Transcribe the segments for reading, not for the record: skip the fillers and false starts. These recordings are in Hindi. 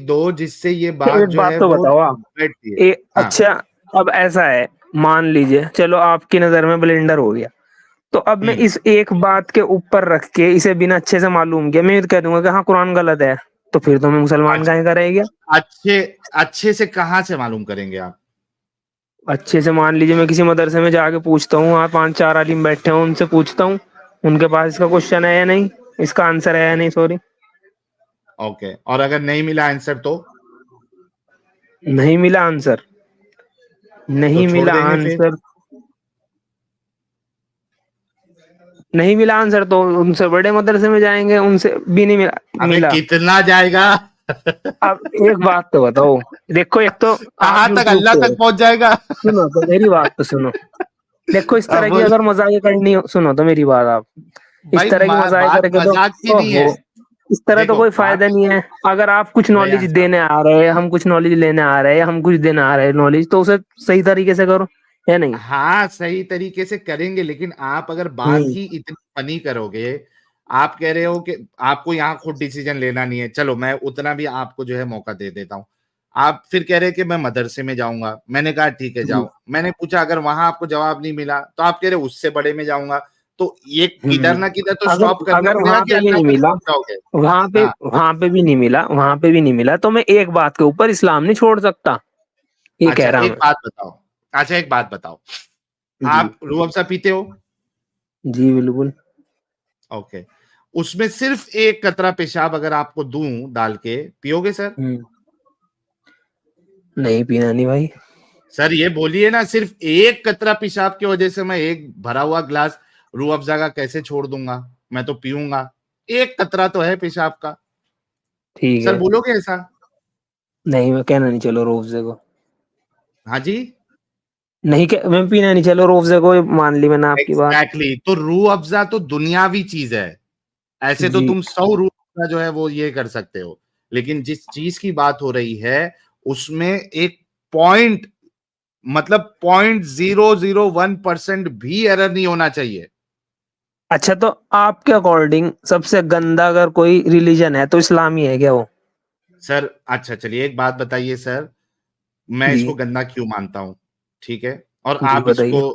दो जिससे ये बात एक जो बात है तो वो बताओ आप। बैठती है। हाँ अच्छा, अब ऐसा है, मान लीजिए चलो आपकी नजर में ब्लेंडर हो गया, तो अब मैं इस एक बात के ऊपर रख के इसे बिना अच्छे से मालूम किया मैं ये कह दूंगा कि हाँ कुरान गलत है, तो फिर तो मैं मुसलमान अच्छा, काहे का रह गया। अच्छे अच्छे से कहाँ से मालूम करेंगे आप? अच्छे से मान लीजिए मैं किसी मदरसे में जाके पूछता हूँ, वहाँ 5-4 आलिम बैठे हैं, उनसे पूछता हूँ, उनके पास इसका क्वेश्चन है या नहीं, इसका आंसर है या नहीं, सॉरी। ओके, और अगर नहीं मिला आंसर नहीं मिला आंसर, तो नहीं छोड़ मिला देंगे फिर? आंसर, नहीं मिला आंसर तो उनसे बड़े मदरसे में जाएंगे, उनसे भी नहीं मिला अबे मिला कितना जाएगा? अब एक बात तो बताओ, देखो एक तो आप कहाँ तक, यूट्यूब अल्लाह पे तक हो, पहुंच जाएगा? सुनो तो मेरी बात तो सुनो। देखो इस अब तरह की बोल अगर मजाक करनी हो, सुनो तो मेरी बात आप, इस भाई, तरह की मजाक बात करके तो मजाक की नहीं ओहो, है। इस तरह तो देखो कोई बात, फायदा नहीं है। अगर आप कुछ नॉलेज रैयान साहब, देने आ रहे हैं, हम कुछ नॉलेज लेने आ रहे हैं, हम कुछ देने आ रहे हैं नॉलेज, तो उसे सही तरीके से करो, है नहीं। हाँ सही तरीके से करेंगे, लेकिन आप अगर बात हम्म। ही इतनी फनी करोगे, आप कह रहे हो कि आपको यहाँ खुद डिसीजन लेना नहीं है, चलो मैं उतना भी आपको जो है मौका दे देता हूँ। आप फिर कह रहे हैं कि मैं मदरसे में जाऊंगा, मैंने कहा ठीक है जी। जाओ, मैंने पूछा अगर वहां आपको जवाब नहीं मिला तो आप कह रहे हो उससे बड़े में जाऊंगा, तो ये किधर हम्म। ना किधर तो अगर स्टॉप करना अगर पड़ेगा वहां कि पे भी अल्लाह नहीं तक मिला, पहुंच जाओगे। वहां पे हाँ वहां पे भी नहीं मिला, वहां पे भी नहीं मिला, तो मैं एक बात के ऊपर इस्लाम नहीं छोड़ सकता, ये कह अच्छा रहा एक मैं। बात बताओ, अच्छा एक बात बताओ, जी। आप रूह अफ़ज़ा पीते हो? जी बिल्कुल। ओके, उसमें सिर्फ एक कतरा पेशाब अगर आपको दूं डाल के, पियोगे सर? हम्म। नहीं पीना नहीं भाई। सर ये बोलिए ना, सिर्फ एक कतरा पेशाब की वजह से मैं एक भरा हुआ ग्लास रूह अफ़ज़ा का कैसे छोड़ दूंगा? मैं तो पीऊंगा, एक कतरा तो है पेशाब का। ठीक सर है। बोलोगे ऐसा? नहीं मैं कहना नहीं, चलो रोज़े को हाँ जी, नहीं, मैं पीना नहीं, चलो रोज़े को मान ली मैंने आपकी बात। एग्जैक्टली तो रूह अफ़ज़ा तो दुनियावी चीज है, ऐसे तो जी। तुम 100 रूह अफ़ज़ा जो है वो ये कर सकते हो, लेकिन जिस चीज की बात हो रही है उसमें एक पॉइंट, मतलब 0.001% भी एरर नहीं होना चाहिए। अच्छा, तो आपके अकॉर्डिंग सबसे गंदा अगर कोई रिलीजन है तो इस्लाम ही है क्या वो? सर अच्छा चलिए एक बात बताइए सर, मैं जी। इसको गंदा क्यों मानता हूं, ठीक है, और जी आप इसको बताइए।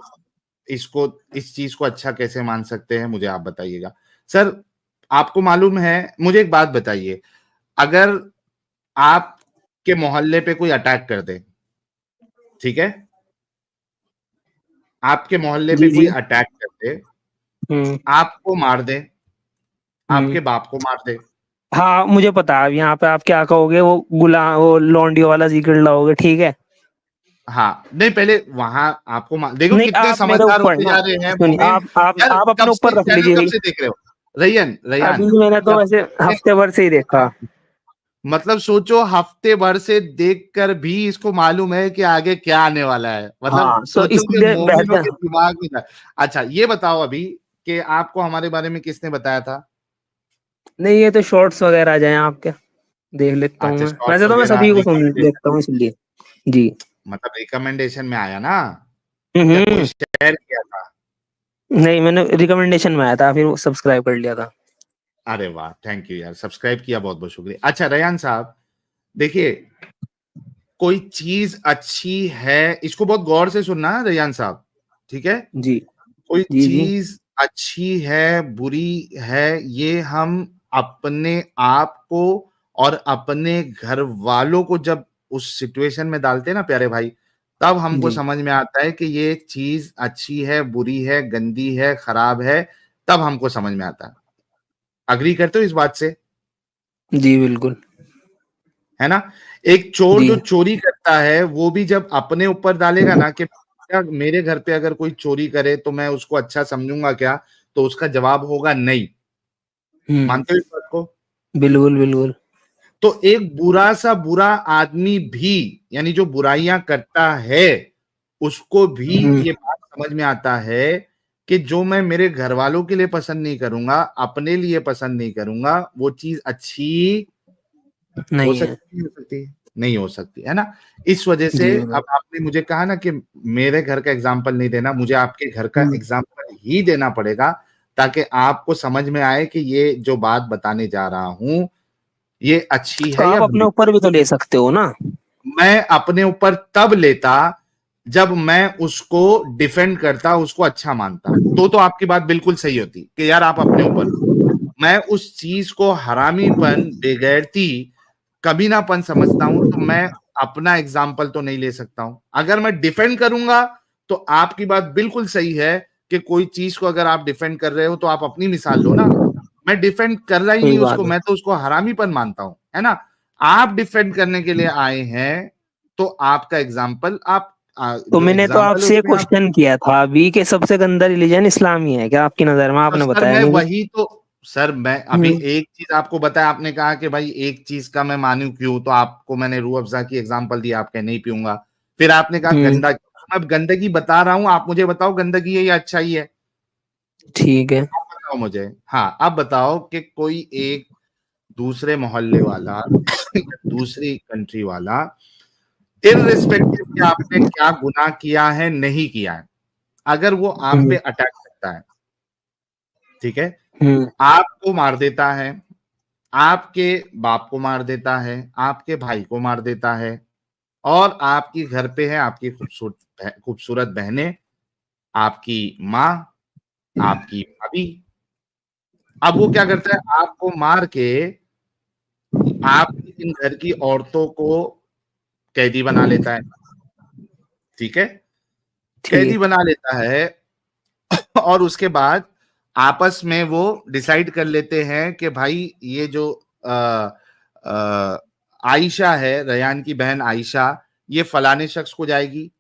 इसको इस चीज को अच्छा कैसे मान सकते हैं, मुझे आप बताइएगा। सर आपको मालूम है, मुझे एक बात बताइए, अगर आपके मोहल्ले पे कोई अटैक कर दे, ठीक है, आपके मोहल्ले पे जी कोई जी। अटैक कर दे, हम्म। आपको मार दे, हम्म। आपके बाप को मार दे, हाँ मुझे पता है, अब यहाँ पे आप क्या कहोगे, वो वो लौंडियो वाला जिक्र लाओगे, ठीक है। हाँ नहीं पहले वहां आपको देखो नहीं कितने आप मेरे समझदार ऊपर होते ना, जा रहे हैं सुनिए मोमिन। यार आप कब अपने से ऊपर रख चैनल लीजिए कब भाई। से देख रहे हो? रैयन अभी रैयन मैंने तो जब वैसे से, हफ्ते भर से ही देखा। मतलब सोचो हफ्ते भर से देखकर भी इसको मालूम है कि आगे क्या आने वाला है, मतलब हाँ तो सोचो कि इसलिए मोमिनों बेहतर। के दिमाग में था। अच्छा ये बताओ अभी कि आपको हमारे बारे में किसने बताया था? नहीं ये तो शॉर्ट्स वगैरह आ जाए आपके, देख लेता हूँ अच्छा मैं, शॉर्ट्स वैसे तो मैं वगैरह सभी को सुन रिकमेंडेशन, देखता हूँ इसलिए। जी। मतलब रिकमेंडेशन में आया ना, या कोई हम्म। शेयर किया था? नहीं मैंने रिकमेंडेशन में आया था, फिर सब्सक्राइब कर लिया था। अरे वाह, थैंक यू यार, सब्सक्राइब किया, बहुत बहुत शुक्रिया। अच्छा रैयान साहब देखिए, कोई चीज अच्छी है, इसको बहुत गौर से सुनना है रैयान साहब, ठीक है, जी कोई जी। जी। चीज अच्छी है बुरी है, ये हम अपने आप को और अपने घर वालों को जब उस सिचुएशन में डालते हैं ना प्यारे भाई, तब हमको जी। समझ में आता है कि ये चीज अच्छी है बुरी है गंदी है खराब है, तब हमको समझ में आता है। अग्री करते हो इस बात से? जी बिल्कुल। है ना? एक चोर जी। जो चोरी करता है वो भी जब अपने ऊपर डालेगा ना कि क्या मेरे घर पे अगर कोई चोरी करे तो मैं उसको अच्छा समझूंगा क्या, तो उसका जवाब होगा नहीं। हम्म। मानते हो इस बात को? बिल्कुल बिल्कुल। तो एक बुरा सा बुरा आदमी भी, यानी जो बुराइयां करता है, उसको भी हम्म। ये बात समझ में आता है कि जो मैं मेरे घर वालों के लिए पसंद नहीं करूंगा, अपने लिए पसंद नहीं करूंगा, वो चीज अच्छी हो नहीं है। सकती, नहीं हो सकती, नहीं हो सकती, है ना? इस वजह से जी अब बिल्कुल। आपने मुझे कहा ना कि मेरे घर का एग्जाम्पल नहीं देना, मुझे आपके घर का हम्म। एग्जाम्पल ही देना पड़ेगा, ताकि आपको समझ में आए कि ये जो बात बताने जा रहा हूं ये अच्छी तो है या आप अपने बुरी? ऊपर भी तो ले सकते हो ना। मैं अपने ऊपर तब लेता जब मैं उसको डिफेंड करता, उसको अच्छा मानता, तो आपकी बात बिल्कुल सही होती कि यार आप अपने ऊपर लो। मैं उस चीज को हरामीपन, बेगैरती, कमीनापन समझता हूं, तो मैं अपना एग्जाम्पल तो नहीं ले सकता हूं। अगर मैं डिफेंड करूंगा तो आपकी बात बिल्कुल सही है कि कोई चीज को अगर आप डिफेंड कर रहे हो तो आप अपनी मिसाल लो ना। मैं डिफेंड कर रहा ही सही नहीं बात उसको, है। मैं तो उसको हरामीपन मानता हूं, है ना। आप डिफेंड करने के लिए आए हैं तो आपका एग्जाम्पल, आप तो जो मैंने तो एग्जाम्पल है आपसे उसमें आप। क्वेश्चन किया था अभी कि सबसे गंदा रिलीजन इस्लाम ही है क्या आपकी नजर में, तो आपने सर बताया मैं नहीं कुछ। वही तो, सर मैं अभी हम्म। एक चीज आपको बताया, आपने कहा कि भाई एक चीज का मैं मानूं क्यों, तो आपको मैंने रूह अफ़ज़ा की एग्जांपल दी, आप कहे नहीं पीऊंगा। फिर आपने कहा हम्म। गंदा, तो मैं गंदगी बता रहा हूं, आप मुझे बताओ गंदगी है या अच्छाई है। ठीक है। आप बताओ मुझे। हाँ, आप बताओ कि कोई एक दूसरे मोहल्ले वाला या दूसरी कंट्री वाला, इररिस्पेक्टिव कि आपने क्या गुनाह किया है नहीं किया है, अगर वो आप पे हम्म। अटैक करता है, ठीक है, हम्म। आपको मार देता है, आपके बाप को मार देता है, आपके भाई को मार देता है, और आपकी घर पे है आपकी खूबसूरत खूबसूरत बहनें, आपकी माँ, आपकी भाभी। अब वो क्या करता है, आपको मार के आपकी इन घर की औरतों को कैदी बना लेता है, ठीक है, कैदी ठीक। बना लेता है। और उसके बाद आपस में वो डिसाइड कर लेते हैं कि भाई ये जो आ, आ, आयशा है, रयान की बहन आयशा, ये फलाने शख्स को जाएगी,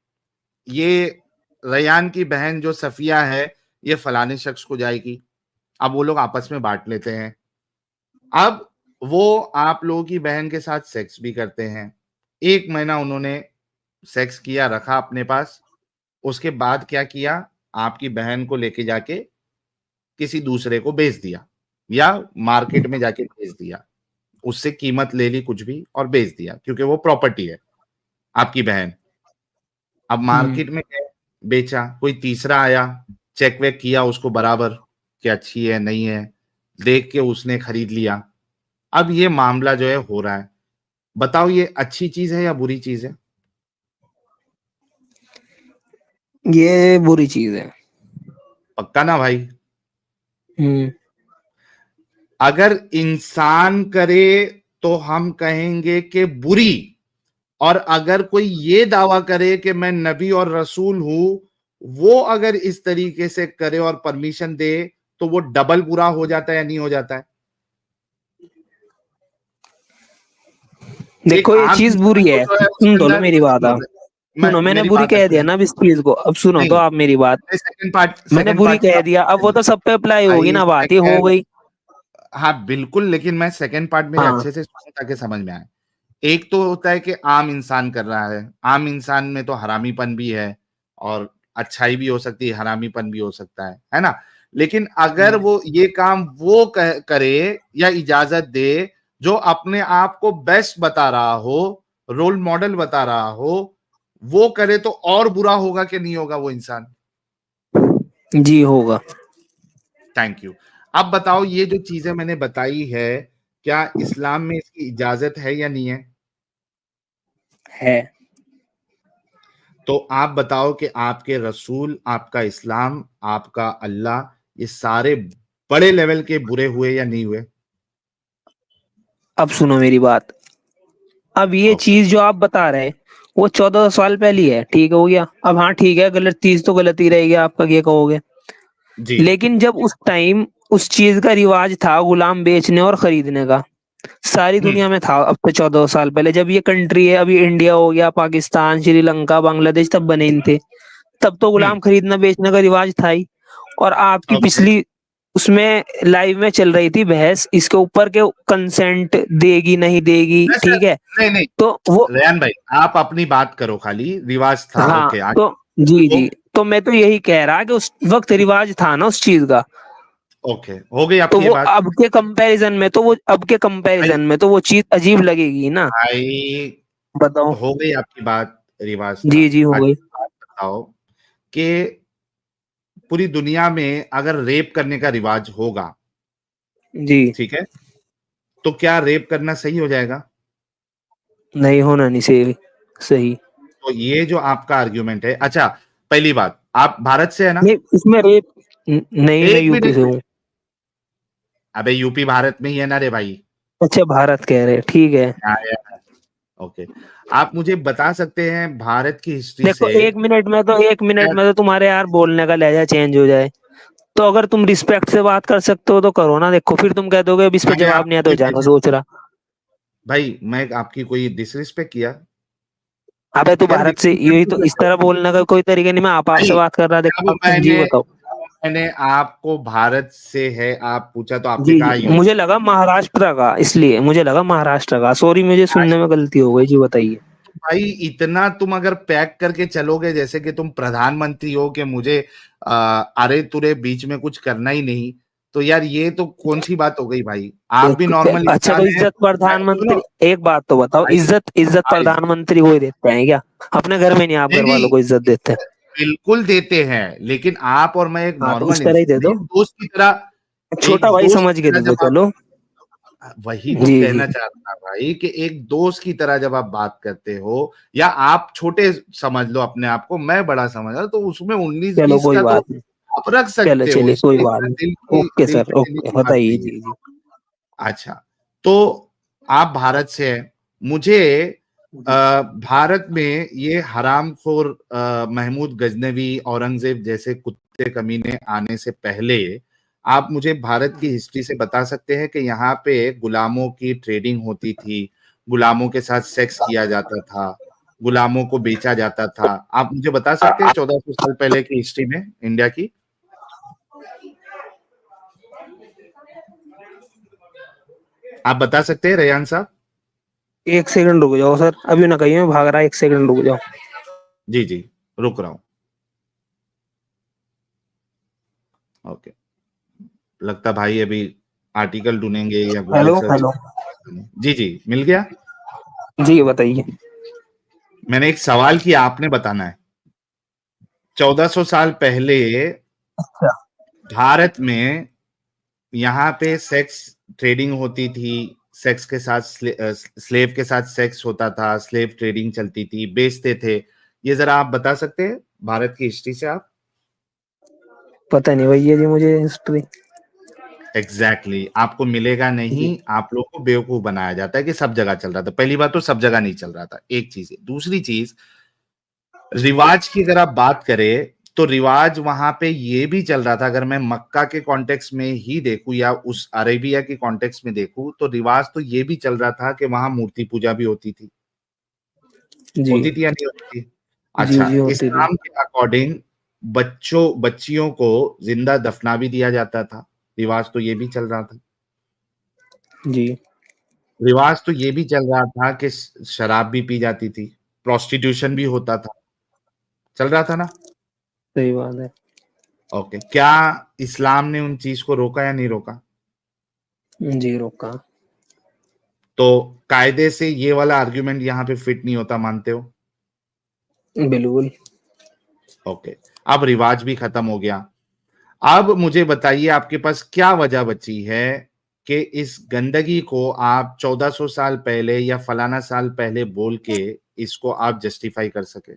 ये रयान की बहन जो सफिया है ये फलाने शख्स को जाएगी। अब वो लोग आपस में बांट लेते हैं। अब वो आप लोगों की बहन के साथ सेक्स भी करते हैं, 1 महीना उन्होंने सेक्स किया, रखा अपने पास। उसके बाद क्या किया, आपकी बहन को लेके जाके किसी दूसरे को बेच दिया, या मार्केट में जाके बेच दिया, उससे कीमत ले ली कुछ भी और बेच दिया, क्योंकि वो प्रॉपर्टी है आपकी बहन। अब हम्म। मार्केट में गए, बेचा, कोई तीसरा आया, चेक वेक किया उसको बराबर कि अच्छी है नहीं है, देख के उसने खरीद लिया। अब ये मामला जो है हो रहा है, बताओ ये अच्छी चीज है या बुरी चीज है? ये बुरी चीज है। पक्का ना भाई? हम्म। अगर इंसान करे तो हम कहेंगे कि बुरी, और अगर कोई ये दावा करे कि मैं नबी और रसूल हूं, वो अगर इस तरीके से करे और परमिशन दे, तो वो डबल बुरा हो जाता है या नहीं हो जाता है? एक देखो ये आम चीज इंसान बुरी को है, जो है सुन उसके दो लो अंदर, मेरी बात सुनो, आप। सुनो, मैंने मेरी बुरी बात कह दिया सुनो। ना अब इस चीज को, अब सुनो तो नहीं, आप मेरी बात। मैंने सेकंड बुरी पार्ट की कह आप दिया, अब वो तो सब पे अप्लाई होगी भाई ना, बात ये हो सेकंड, गई। हाँ बिल्कुल, लेकिन मैं सेकंड पार्ट मेरे हाँ। अच्छे से सुनो ताकि समझ में आए। एक तो होता है कि आम इंसान कर रहा है, आम इंसान में तो हरामीपन भी है, और अच्छाई भी हो सकती है, हरामीपन भी हो सकता है ना। लेकिन अगर हम्म। वो ये काम वो करे या इजाजत दे, जो अपने आप को बेस्ट बता रहा हो, रोल मॉडल बता रहा हो, वो करे, तो और बुरा होगा कि नहीं होगा वो इंसान? जी होगा। Thank you. अब बताओ ये जो चीजें मैंने बताई है, क्या इस्लाम में इसकी इजाजत है या नहीं है? है। तो आप बताओ कि आपके रसूल, आपका इस्लाम, आपका अल्लाह, ये सारे बड़े लेवल के बुरे हुए या नहीं हुए? अब सुनो मेरी बात। अब ये ओके। चीज जो आप बता रहे हैं वो 14 साल पहले है, ठीक हो गया। अब हाँ ठीक है, गलत चीज तो गलत ही रहेगी, आपका ये कहोगे। जी। लेकिन जब उस टाइम उस चीज का रिवाज था गुलाम बेचने और खरीदने का, सारी हम्म। दुनिया में था। अब से 14 साल पहले जब ये कंट्री है, अभी इंडिया हो गया, पाकिस्तान, श्रीलंका, बांग्लादेश, तब बने इन थे। तब तो हम्म। गुलाम खरीदना बेचने का रिवाज था ही। और आपकी ओके। पिछली उसमें लाइव में चल रही थी बहस इसके ऊपर के कंसेंट देगी नहीं देगी, वैसे, ठीक है। नहीं नहीं, तो वो, रेहान भाई आप अपनी बात करो, खाली रिवाज था, हाँ ओके आज। तो जी तो जी, तो मैं तो यही कह रहा कि उस वक्त रिवाज था ना उस चीज का। ओके, हो गई तो आपकी ये वो बात। अब के भाई, कंपैरिजन में तो वो चीज अजीब लगेगी ना। भाई बताओ। हो गई आपकी बात, रिवाज था। जी जी हो आज गई। बात बताओ कि पूरी दुनिया में अगर रेप करने का रिवाज होगा, जी। ठीक है, तो क्या रेप करना सही हो जाएगा? नहीं होना नहीं सही सही। तो ये जो आपका आर्ग्यूमेंट है, अच्छा पहली बात, आप भारत से है ना? नहीं इसमें रेप नहीं, मैं एक यूपी मिनट, से हूँ। अबे यूपी भारत में ही है ना रे भाई। अच्छा भारत कह रहे, ठीक है। ओके, आप मुझे बता सकते हैं भारत की हिस्ट्री देखो से? एक मिनट में तो तुम्हारे यार बोलने का लहजा चेंज हो जाए। तो अगर तुम रिस्पेक्ट से बात कर सकते हो तो करो ना, देखो फिर तुम कह दोगे अब इस पे मैंने जवाब नहीं आया तो आपकी जाना सोच रहा। भाई, मैं आपकी कोई डिसरिस्पेक्ट किया? अबे तू यार भारत से, रिस्पेक्ट यही तो तो इस करते तरह हो। बोलने का कोई तरीका नहीं। मैं आप से भाई, बात कर रहा, जब देखो आप जी मैंने बताओ। मैंने आपको भारत से है आप पूछा तो आपने जी कहा जी, यूपी। मुझे लगा महाराष्ट्र का, इसलिए मुझे लगा महाराष्ट्र का, सॉरी मुझे सुनने में गलती हो गई जी, बताइए। भाई इतना तुम अगर पैक करके चलोगे जैसे कि तुम प्रधानमंत्री हो कि मुझे अरे तुरे बीच में कुछ करना ही नहीं, तो यार ये तो कौन सी बात हो गई भाई? आप भी नॉर्मल अच्छा तो इंसान है। इज्जत सुनो प्रधानमंत्री, एक बात तो बताओ, भाई, इज्जत इज्जत भाई प्रधानमंत्री को ही देते हैं क्या? अपने घर में नहीं आप नहीं घर वालों नहीं, को इज्जत देते हैं? बिल्कुल देते हैं, लेकिन आप और मैं एक हाँ तो नॉर्मल उस तरह ही दे इंसान, दो। एक दोस्त की तरह, छोटा एक भाई दोस्त समझ की के तरह दे दो, जब आप, चलो। वही तो जी जी। कहना चाह रहा था भाई कि एक दोस्त की तरह जब आप बात करते हो, या आप छोटे समझ लो अपने आप को, मैं बड़ा समझ रहा, तो उसमें उन्नीस चलो बीस कोई का तो बात नहीं। आप रख चलो सकते हो, चलिए कोई इसमें बात इतना नहीं, ओके दिल सर की लेने ओके, की बात बताइए नहीं है। जी जी। अच्छा, तो आप भारत से हैं, मुझे भारत में ये हरामखोर महमूद गजनवी, औरंगजेब जैसे कुत्ते कमीने आने से पहले आप मुझे भारत की हिस्ट्री से बता सकते हैं कि यहाँ पे गुलामों की ट्रेडिंग होती थी, गुलामों के साथ सेक्स किया जाता था, गुलामों को बेचा जाता था? आप मुझे बता सकते हैं 1400 साल पहले की हिस्ट्री में इंडिया की? आप बता सकते हैं रेयान साहब? एक सेकंड रुक जाओ सर, अभी ना कहिए मैं भाग रहा, एक सेकंड रुक जाओ। जी जी, रुक रहा हूं। ओके, लगता भाई अभी आर्टिकल ढूंढेंगे या गूगल हेलो सर्च। हेलो। जी जी, मिल गया। जी बताइए। मैंने एक सवाल किया, आपने बताना है। 1400 साल पहले अच्छा। भारत में यहाँ पे सेक्स ट्रेडिंग होती थी, सेक्स के साथ स्लेव के साथ सेक्स होता था, स्लेव ट्रेडिंग चलती थी, बेचते थे। ये जरा आप बता सकते हैं भारत की हिस्ट्री से आप? पता नहीं भैया जी मुझे हिस्ट्री। एग्जैक्टली exactly, आपको मिलेगा नहीं। जी आप लोग को बेवकूफ बनाया जाता है कि सब जगह चल रहा था। पहली बात तो सब जगह नहीं चल रहा था, एक चीज है। दूसरी चीज, रिवाज की अगर आप बात करें तो रिवाज वहां पे ये भी चल रहा था। अगर मैं मक्का के कॉन्टेक्स्ट में ही देखूं या उस अरेबिया के कॉन्टेक्स्ट में देखूं, तो रिवाज तो ये भी चल रहा था कि वहां मूर्ति पूजा भी होती थी। जी होती थी या नहीं होती थी? जी अच्छा, जी होती थी। इस्लाम के अकॉर्डिंग बच्चियों को जिंदा दफना भी दिया जाता था। रिवाज तो ये भी चल रहा था। जी रिवाज तो ये भी चल रहा था कि शराब भी पी जाती थी, प्रोस्टिट्यूशन भी होता था। चल रहा था ना? सही बात है। ओके, क्या इस्लाम ने उन चीज को रोका या नहीं रोका? जी रोका। तो कायदे से ये वाला आर्ग्यूमेंट यहाँ पे फिट नहीं होता, मानते हो? बिल्कुल। ओके, अब रिवाज भी खत्म हो गया। अब मुझे बताइए आपके पास क्या वजह बची है कि इस गंदगी को आप 1400 साल पहले या फलाना साल पहले बोल के इसको आप जस्टिफाई कर सके?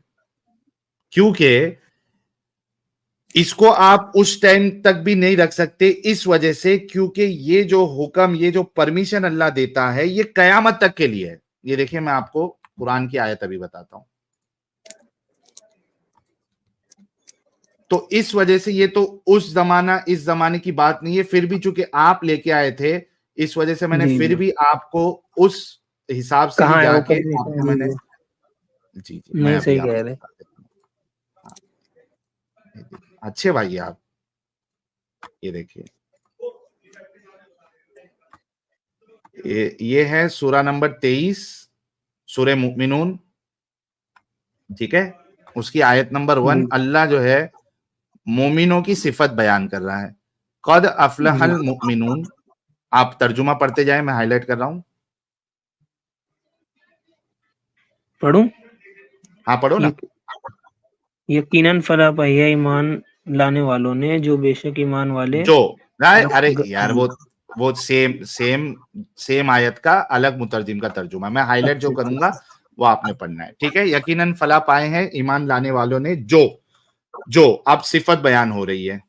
क्योंकि इसको आप उस टाइम तक भी नहीं रख सकते, इस वजह से क्योंकि ये जो हुक्म, ये जो परमिशन अल्लाह देता है, ये कयामत तक के लिए है। ये देखिए, मैं आपको कुरान की आयत अभी बताता हूं। तो इस वजह से ये तो उस जमाना इस जमाने की बात नहीं है, फिर भी चूंकि आप लेके आए थे, इस वजह से मैंने जी फिर जी। भी आपको उस हिसाब से ही कहाँ है वो जाके परमिशन? आपको जी मैंने, जी। जी जी, मैं नहीं अभी सही कह आपको रहे। बता देता हूँ। हाँ, ये देखिए। अच्छे भाई आप, ये देखिए, ये है सूरा नंबर 23, सूरे मुमिनून। ठीक है, उसकी आयत नंबर 1, जी अल्लाह जो है मोमिनों की सिफत बयान कर रहा है। कद जी। अफलहल मुमिनून। आप तर्जुमा पढ़ते जाए, मैं हाईलाइट कर रहा हूं। पढ़ूं? हाँ, पढ़ो ना। ये यकीनन फला पाया ईमान लाने वालों ने, जो बेशक ईमान वाले जो, अरे ग, यार वो वो सेम आयत का अलग मुतरजिम का तर्जुमा। मैं हाईलाइट जो अच्छा अच्छा। करूंगा वो आपने पढ़ना है, ठीक है। यकीनन फला पाए हैं ईमान लाने वालों ने जो जो अब सिफत बयान हो रही है,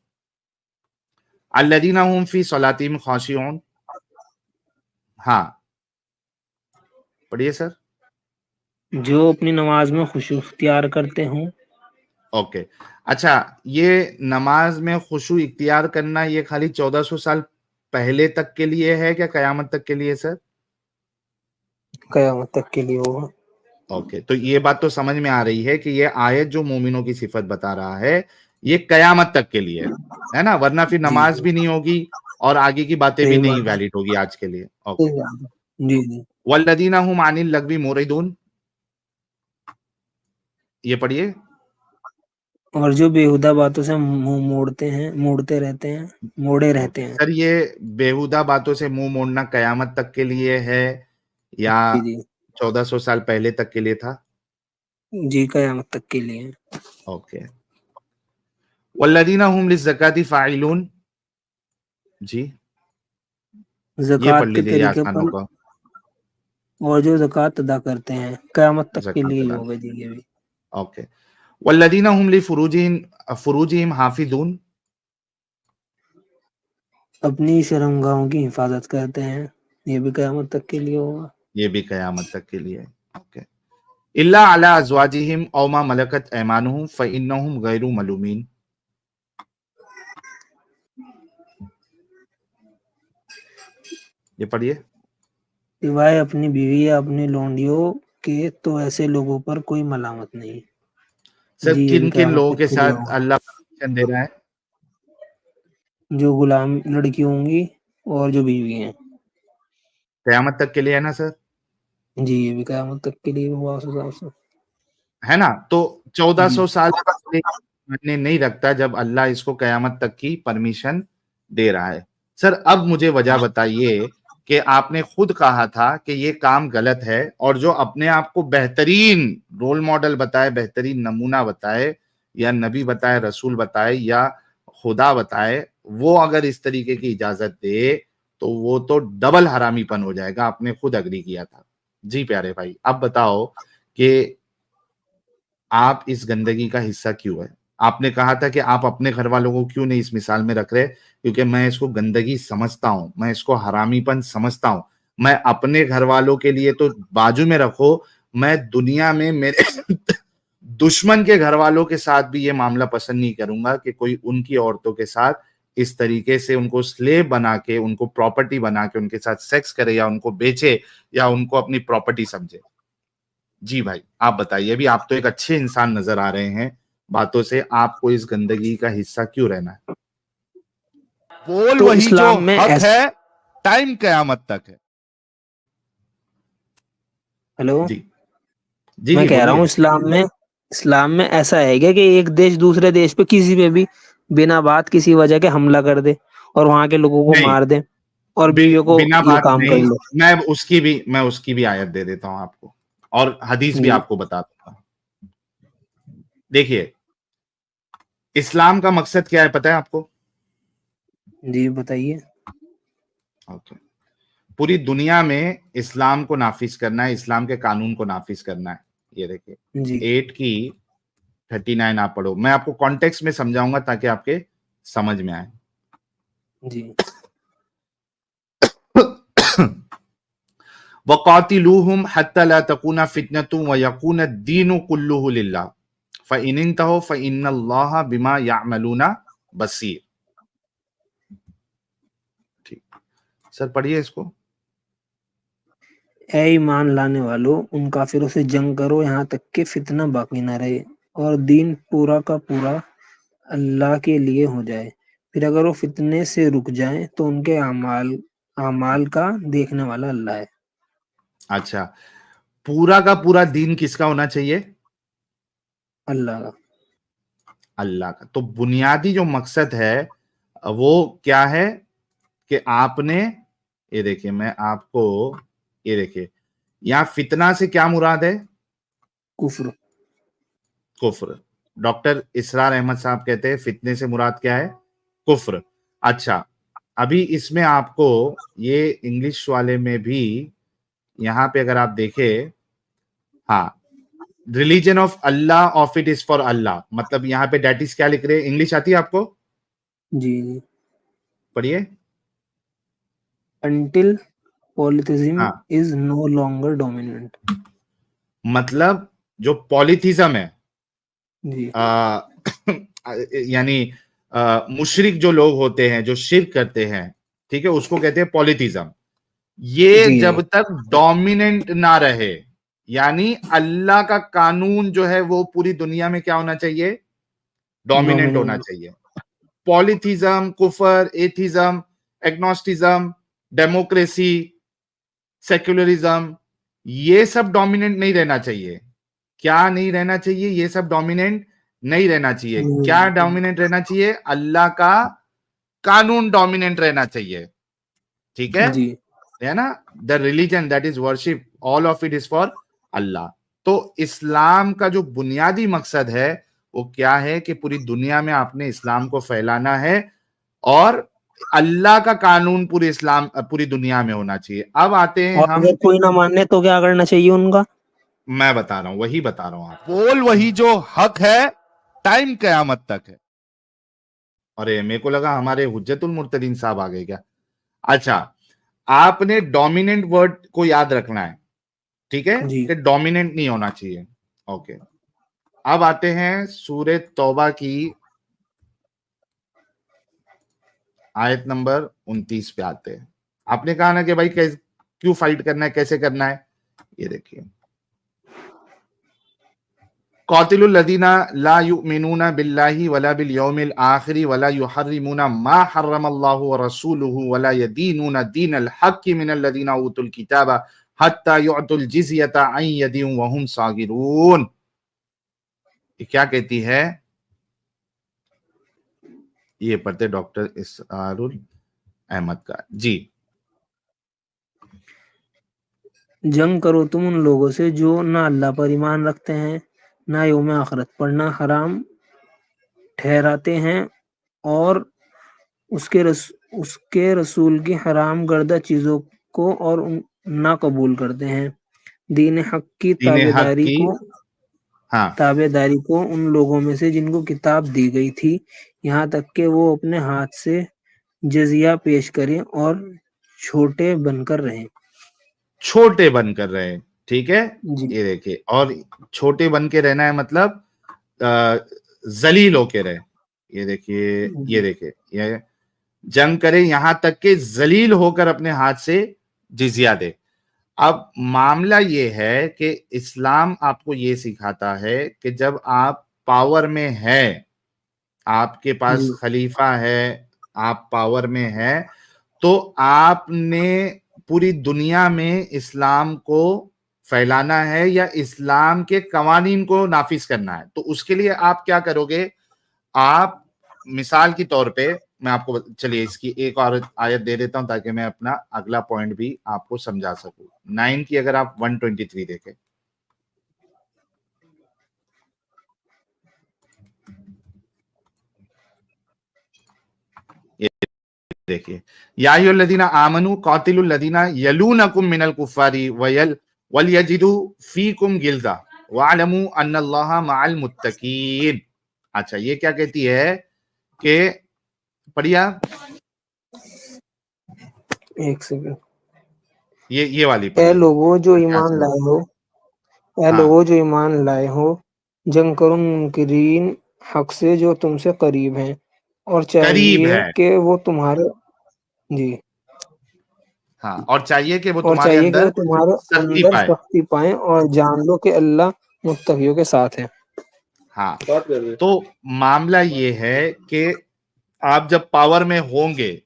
अल्लदीना हुम फी सलातिहिम खाशिऊन। हाँ, पढ़िए सर। जो अपनी नमाज में खुशू इख्तियार करते हों। ओके, अच्छा, ये नमाज में खुशू इख्तियार करना ये खाली 1400 साल पहले तक के लिए है क्या कयामत तक के लिए सर? कयामत तक के लिए होगा। ओके, तो ये बात तो समझ में आ रही है कि ये आयत जो मोमिनों की सिफत बता रहा है ये कयामत तक के लिए है ना, वरना फिर जी नमाज जी भी नहीं होगी और आगे की बातें भी सही नहीं बात है। वैलिड होगी आज के लिए। सही ओके, बात है। जी जी। वल्लदीना हुम अनिल लग्वी मोरिदून, ये पढ़िए। और जो बेहुदा बातों से मुंह मोड़े रहते ओके हैं। सर, ये बेहुदा बातों से मुंह मोड़ना कयामत तक के लिए है या जी जी। 1400 साल पहले तक के लिए था? जी कयामत तक के लिए। ओके, वल्लदीना हुम लिज़्ज़काति फ़ाइलून, जी, ये पढ़ ज़कात के लीजिए, ये तरीके आसान पर, होगा। और जो ज़कात अदा करते हैं कयामत तक के ज़कात लिए ही अदा, होगा जी ये भी। ओके। वल्लदीना हुम लिफ़ुरूजिहिम हाफ़िज़ून, अपनी शर्मगाहों की हिफाजत करते हैं, ये भी कयामत तक के लिए होगा। ये भी कयामत तक के लिए, ओके। इल्ला अला अज़वाजिहिम औ मा मलकत ऐमानुहुम फ़इन्नहुम गैरु मलूमीन, ये पढ़िए। सिवाय अपनी बीवी या अपनी लोंडियों के तो ऐसे लोगों पर कोई मलामत नहीं। सर जी ये भी किन किन कयामत लोगों तक के के लिए साथ होगा। अल्लाह परमिशन दे रहा है? जो गुलाम लड़की होंगी और जो बीवी हैं। कयामत तक के लिए है ना सर? जी ये भी कयामत तक के लिए होगा उस हिसाब से। है ना, तो जी 1400 साल पहले मायने नहीं रखता जब अल्लाह इसको कयामत तक की परमिशन दे रहा है। सर अब मुझे वजह बताइए कि आपने खुद कहा था कि ये काम गलत है, और जो अपने आप को बेहतरीन रोल मॉडल बताए, बेहतरीन नमूना बताए, या नबी बताए, रसूल बताए, या खुदा बताए, वो अगर इस तरीके की इजाजत दे तो वो तो डबल हरामीपन हो जाएगा। आपने खुद अग्री किया था। जी प्यारे भाई, अब बताओ कि आप इस गंदगी का हिस्सा क्यों है? आपने कहा था कि आप अपने घर वालों को क्यों नहीं इस मिसाल में रख रहे, क्योंकि मैं इसको गंदगी समझता हूं, मैं इसको हरामीपन समझता हूं। मैं अपने घर वालों के लिए तो बाजू में रखो, मैं दुनिया में मेरे दुश्मन के घर वालों के साथ भी ये मामला पसंद नहीं करूंगा कि कोई उनकी औरतों के साथ इस तरीके से उनको स्लेव बना के, उनको प्रॉपर्टी बना के उनके साथ सेक्स करे, या उनको बेचे, या उनको अपनी प्रॉपर्टी समझे। जी भाई, आप बताइए। अभी आप तो एक अच्छे इंसान नजर आ रहे हैं बातों से, आपको इस गंदगी का हिस्सा क्यों रहना है? बोल तो वही जो इस्लाम में हक है, टाइम कयामत तक है। हेलो। जी, जी, मैं जी कह रहा हूँ बोलिए। इस्लाम में ऐसा है क्या कि एक देश दूसरे देश पे किसी पे भी बिना बात किसी वजह के हमला कर दे और वहां के लोगों को नहीं, मार दे और बीवियों को बिना ये बात काम कर नहीं। ले। मैं उसकी भी आयत दे देता हूं आपको, और हदीस भी जी आपको बता दूंगा। देखिए, इस्लाम का मकसद क्या है पता है आपको? जी बताइए। ओके, पूरी दुनिया में इस्लाम को नाफिज करना है, इस्लाम के कानून को नाफिज करना है। ये देखिए, जी 8 की 39 आप पढ़ो, मैं आपको कॉन्टेक्स्ट में समझाऊंगा ताकि आपके समझ में आए। जी। वक़ातिलूहुम हत्ता ला तकूना फितनतुन व यकूना दीनु कुल्लुहु लिल्लाह फ़इन इंतहू फ़इन्नल्लाहा बिमा यअमलूना बसीर। ठीक, सर पढ़िए इसको। ए ईमान लाने वालों, उन काफिरों से जंग करो यहाँ तक कि फितना बाकी न रहे और दीन पूरा का पूरा अल्लाह के लिए हो जाए। फिर अगर वो फितने से रुक जाएं तो उनके अमाल अमाल का देखने वाला अल्लाह है। अच्छा, पूरा का पूरा दीन किसका होना चाहिए? अल्लाह का। अल्लाह का। तो बुनियादी जो मकसद है वो क्या है कि आपने, ये देखिए मैं आपको, ये देखिए यहां फितना से क्या मुराद है? कुफ्र। कुफ्र। डॉक्टर इसरार अहमद साहब कहते हैं फितने से मुराद क्या है? कुफ्र। अच्छा, अभी इसमें आपको ये इंग्लिश वाले में भी यहाँ पे अगर आप देखें, हाँ, religion of Allah of it is for Allah, मतलब यहाँ पे डेट इज क्या लिख रहे हैं? इंग्लिश आती है आपको? जी जी। पढ़िए। Until polytheism हाँ, is no longer dominant। मतलब जो पॉलीथिज्म है, जी आ, यानी मुशरिक जो लोग होते हैं, जो शिर्क करते हैं, ठीक है, उसको कहते हैं पॉलीथिज्म। ये जी जब जी। तक डोमिनेंट ना रहे, यानी अल्लाह का कानून जो है वो पूरी दुनिया में क्या होना चाहिए? डोमिनेंट होना डोमिनेंट। चाहिए। पॉलीथिज्म, कुफर, एथिज्म, एग्नोस्टिज्म, डेमोक्रेसी, सेक्युलरिज्म, ये सब डोमिनेंट नहीं रहना चाहिए। क्या नहीं रहना चाहिए? ये सब डोमिनेंट नहीं रहना चाहिए। क्या डोमिनेंट रहना चाहिए? अल्लाह का कानून डोमिनेंट रहना चाहिए। ठीक है ना? The religion that is worship all of it is for Allah. तो इस्लाम का जो बुनियादी मकसद है वो क्या है कि पूरी दुनिया में आपने इस्लाम को फैलाना है और अल्लाह का कानून पूरी दुनिया में होना चाहिए। अब आते हैं और हम, अगर कोई ना माने तो क्या करना चाहिए उनका? मैं बता रहा हूं, वही बता रहा हूं। आप बोल, वही जो हक है टाइम कयामत तक है। अरे मेरे को लगा हमारे हुज्जतुल मुर्तदीन साहब आ गए क्या? अच्छा, आपने डोमिनेंट वर्ड को याद रखना है, ठीक है, जी। कि डोमिनेंट नहीं होना चाहिए। ओके, अब आते हैं सूरह तौबा की आयत नंबर 29 पे आते हैं। आपने कहा ना कि भाई क्यों फाइट करना है, कैसे करना है? ये देखिए, कातिलुल लदीना ला युमिनूना बिल्लाहि वला बिल यौमिल आखिरी वला युहर्रिमूना मा हर्रमल्लाहु व रसूलुहु वला यदीनूना दीनल हक्की मिनल लदीना उतुल किताबा हत्ता युअतुल जिज़यता अन यदिन व हुम सागिरून। ये क्या कहती है? ये पढ़ते डॉक्टर इसरारुल अहमद का जी। जंग करो तुम उन लोगों से जो ना अल्लाह पर ईमान रखते हैं ना यौम आखिरत पर, ना हराम ठहराते हैं और उसके रसूल की हराम गर्दा चीजों को और ना कबूल करते हैं। दीन हक की दीन हक की, हाँ, ताबेदारी को उन लोगों में से जिनको किताब दी गई थी, यहाँ तक कि वो अपने हाथ से जजिया पेश करें और छोटे बनकर रहें। छोटे बनकर रहे, ठीक है। जी ये देखिए, और छोटे बन के रहना है मतलब जलील होके रहे। ये देखिए, ये जी देखिए, ये जंग करे यहां तक के जलील होकर अपने हाथ से जिजिया दे। अब मामला ये है कि इस्लाम आपको ये सिखाता है कि जब आप पावर में है, आपके पास जी खलीफा है, आप पावर में है, तो आपने पूरी दुनिया में इस्लाम को फैलाना है या इस्लाम के कवानीन को नाफिज करना है। तो उसके लिए आप क्या करोगे? आप, मिसाल के तौर पे, मैं आपको चलिए इसकी एक और आयत दे देता हूं ताकि मैं अपना अगला पॉइंट भी आपको समझा सकूं। 9 की अगर आप 123 देखें, ये देखिए, या अय्युहल्लज़ीना आमनू कातिलुल लज़ीना यलूनकुम मिनल कुफ़ारी वलयजिदू फीकुम गिल्ज़ा वअलमू अन्नल्लाहा मअल मुत्तकीन। अच्छा, ये क्या कहती है कि, पढ़िए आप, एक सेकंड। ये वाली ए पढ़िए, लोगों जो क्या ईमान समझ। लाए हो ए हाँ, लोगों जो ईमान लाए हो, जंग करो मुनकिरीन हक से जो तुमसे करीब हैं, और करीब चाहिए है, कि वो तुम्हारे जी हाँ, और चाहिए कि वो और तुम्हारे चाहिए कि वो अंदर तुम्हारे सख्ती अंदर पाए। सख्ती पाएं और जान लो कि अल्लाह मुत्तकियों के साथ है। हाँ, बात कर रहे तो मामला ये है कि आप जब पावर में होंगे,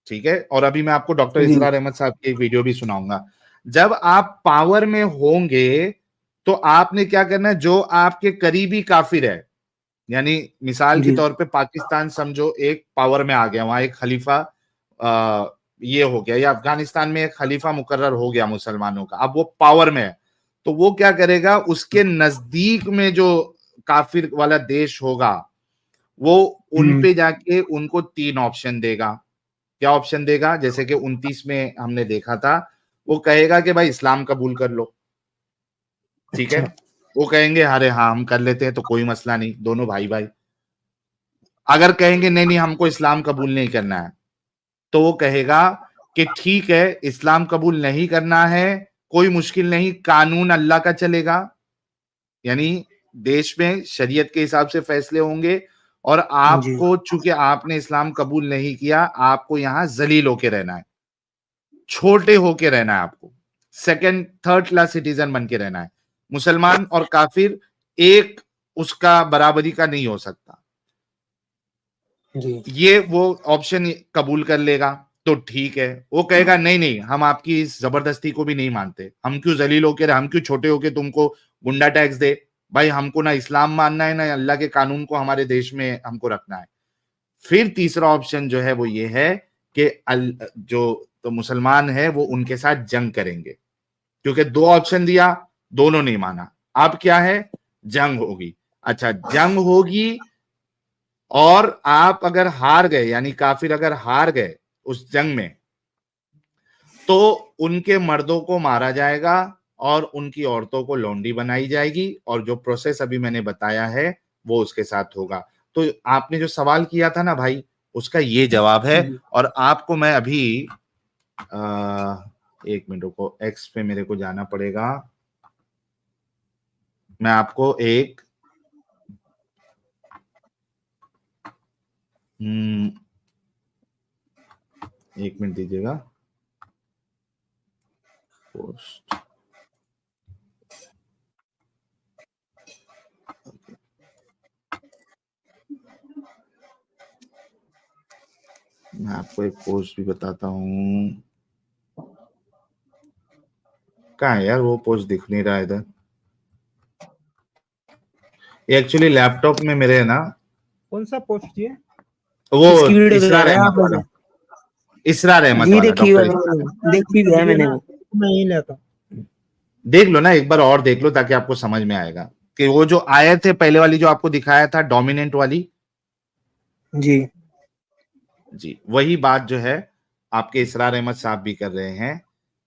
ठीक है, और अभी मैं आपको डॉक्टर जी इसरार अहमद साहब की एक वीडियो भी सुनाऊंगा। जब आप पावर में होंगे तो आपने क्या करना है? जो आपके करीबी काफिर है, यानी मिसाल के जी तौर पे पाकिस्तान समझो एक पावर में आ गया, वहां एक खलीफा ये हो गया, या अफगानिस्तान में एक खलीफा मुकर्रर हो गया मुसलमानों का, अब वो पावर में है, तो वो क्या करेगा? उसके नजदीक में जो काफिर वाला देश होगा, वो उन हम्म पे जाके उनको 3 ऑप्शन देगा। क्या ऑप्शन देगा? जैसे कि 29 में हमने देखा था, वो कहेगा कि भाई इस्लाम कबूल कर लो, ठीक है। अच्छा। वो कहेंगे अरे हाँ हम कर लेते हैं तो कोई मसला नहीं, दोनों भाई भाई। अगर कहेंगे नहीं नहीं हमको इस्लाम कबूल नहीं करना है, तो वो कहेगा कि ठीक है इस्लाम कबूल नहीं करना है, कोई मुश्किल नहीं, कानून अल्लाह का चलेगा, यानी देश में शरीयत के हिसाब से फैसले होंगे, और जी आपको चूंकि आपने इस्लाम कबूल नहीं किया, आपको यहां जलील होके रहना है, छोटे होके रहना है, आपको सेकंड थर्ड क्लास सिटीजन बन के रहना है। मुसलमान और काफिर एक उसका बराबरी का नहीं हो सकता। जी ये वो ऑप्शन कबूल कर लेगा तो ठीक है। वो कहेगा नहीं नहीं हम आपकी इस जबरदस्ती को भी नहीं मानते, हम क्यों जलील होके, हम क्यों छोटे होके तुमको गुंडा टैक्स दे, भाई हमको ना इस्लाम मानना है ना अल्लाह के कानून को हमारे देश में हमको रखना है। फिर तीसरा ऑप्शन जो है वो ये है कि जो तो मुसलमान है वो उनके साथ जंग करेंगे, क्योंकि दो ऑप्शन दिया, दोनों नहीं माना, अब क्या है, जंग होगी। अच्छा जंग होगी, और आप अगर हार गए, यानी काफिर अगर हार गए उस जंग में, तो उनके मर्दों को मारा जाएगा और उनकी औरतों को लौंडी बनाई जाएगी, और जो प्रोसेस अभी मैंने बताया है वो उसके साथ होगा। तो आपने जो सवाल किया था ना भाई, उसका ये जवाब है। जी। और आपको मैं अभी एक मिनट को एक्स पे मेरे को जाना पड़ेगा, मैं आपको एक एक मिनट दीजिएगा। पोस्ट मैं आपको एक पोस्ट भी बताता हूँ, कहाँ है यार वो पोस्ट, दिख नहीं रहा है इधर। ये एक्चुअली लैपटॉप में मेरे है ना। कौन सा पोस्ट ये? वो इसकी वीडियो दिखा इसरार रहे हैं अहमद आप वाला, मुझे? इसरार अहमद जी वाला, देखी डॉक्टर देखी भी है मैंने वो। मैं यही लेता हूँ। देख लो ना एक बार और देख लो, ताकि आपको समझ में आएगा कि वो जो आए थे पहले वाली जो आपको दिखाया था डोमिनेंट वाली, जी जी वही बात जो है आपके इसरार अहमद साहब भी कर रहे हैं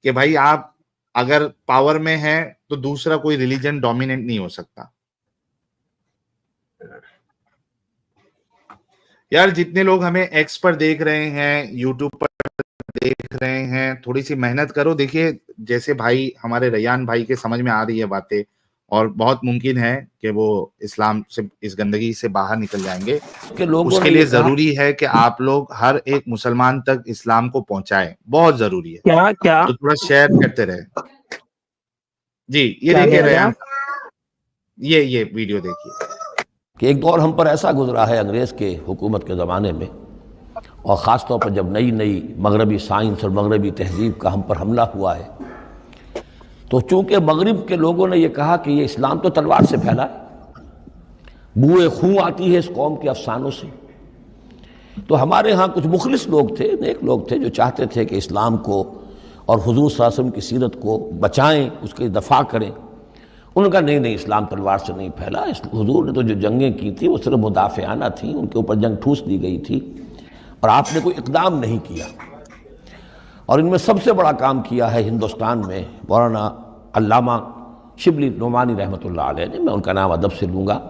कि भाई आप अगर पावर में है तो दूसरा कोई रिलीजन डोमिनेंट नहीं हो सकता। यार जितने लोग हमें एक्स पर देख रहे हैं, यूट्यूब पर देख रहे हैं, थोड़ी सी मेहनत करो। देखिए जैसे भाई हमारे रैयान भाई के समझ में आ रही है बातें, और बहुत मुमकिन है कि वो इस्लाम से, इस गंदगी से बाहर निकल जाएंगे। के लोगों उसके ने लिए ये कहा जरूरी है कि आप लोग हर एक मुसलमान तक इस्लाम को पहुंचाएं, बहुत जरूरी है। क्या क्या तो थोड़ा शेयर करते रहे। जी ये क्या देखिए कह रहे हैं रैयान, आप? ये वीडियो देखिए कि एक दौर हम पर ऐसा गुजरा है अंग्रेज़ के हुकूमत के ज़माने में, और ख़ास तौर पर जब नई नई मगरबी साइंस और मगरबी तहजीब का हम पर हमला हुआ है, तो चूँकि मगरिब के लोगों ने यह कहा कि ये इस्लाम तो तलवार से फैला है, बूए खून आती है इस कौम के अफसानों से। तो हमारे यहाँ कुछ मुखलिस लोग थे, नेक लोग थे, जो चाहते थे कि इस्लाम को और हुजूर सल्लल्लाहु अलैहि वसल्लम की सीरत को बचाएं, उसकी दफा करें। उनका नहीं नहीं इस्लाम तलवार से नहीं फैला, हुजूर ने तो जो जंगें की थी वो सिर्फ मुदाफ़ियाना थी, उनके ऊपर जंग ठूस दी गई थी और आपने कोई इक़दाम नहीं किया। और इनमें सबसे बड़ा काम किया है हिंदुस्तान में मौलाना अल्लामा शिबली नोमानी रहमतुल्लाह अलैह ने। मैं उनका नाम अदब से लूँगा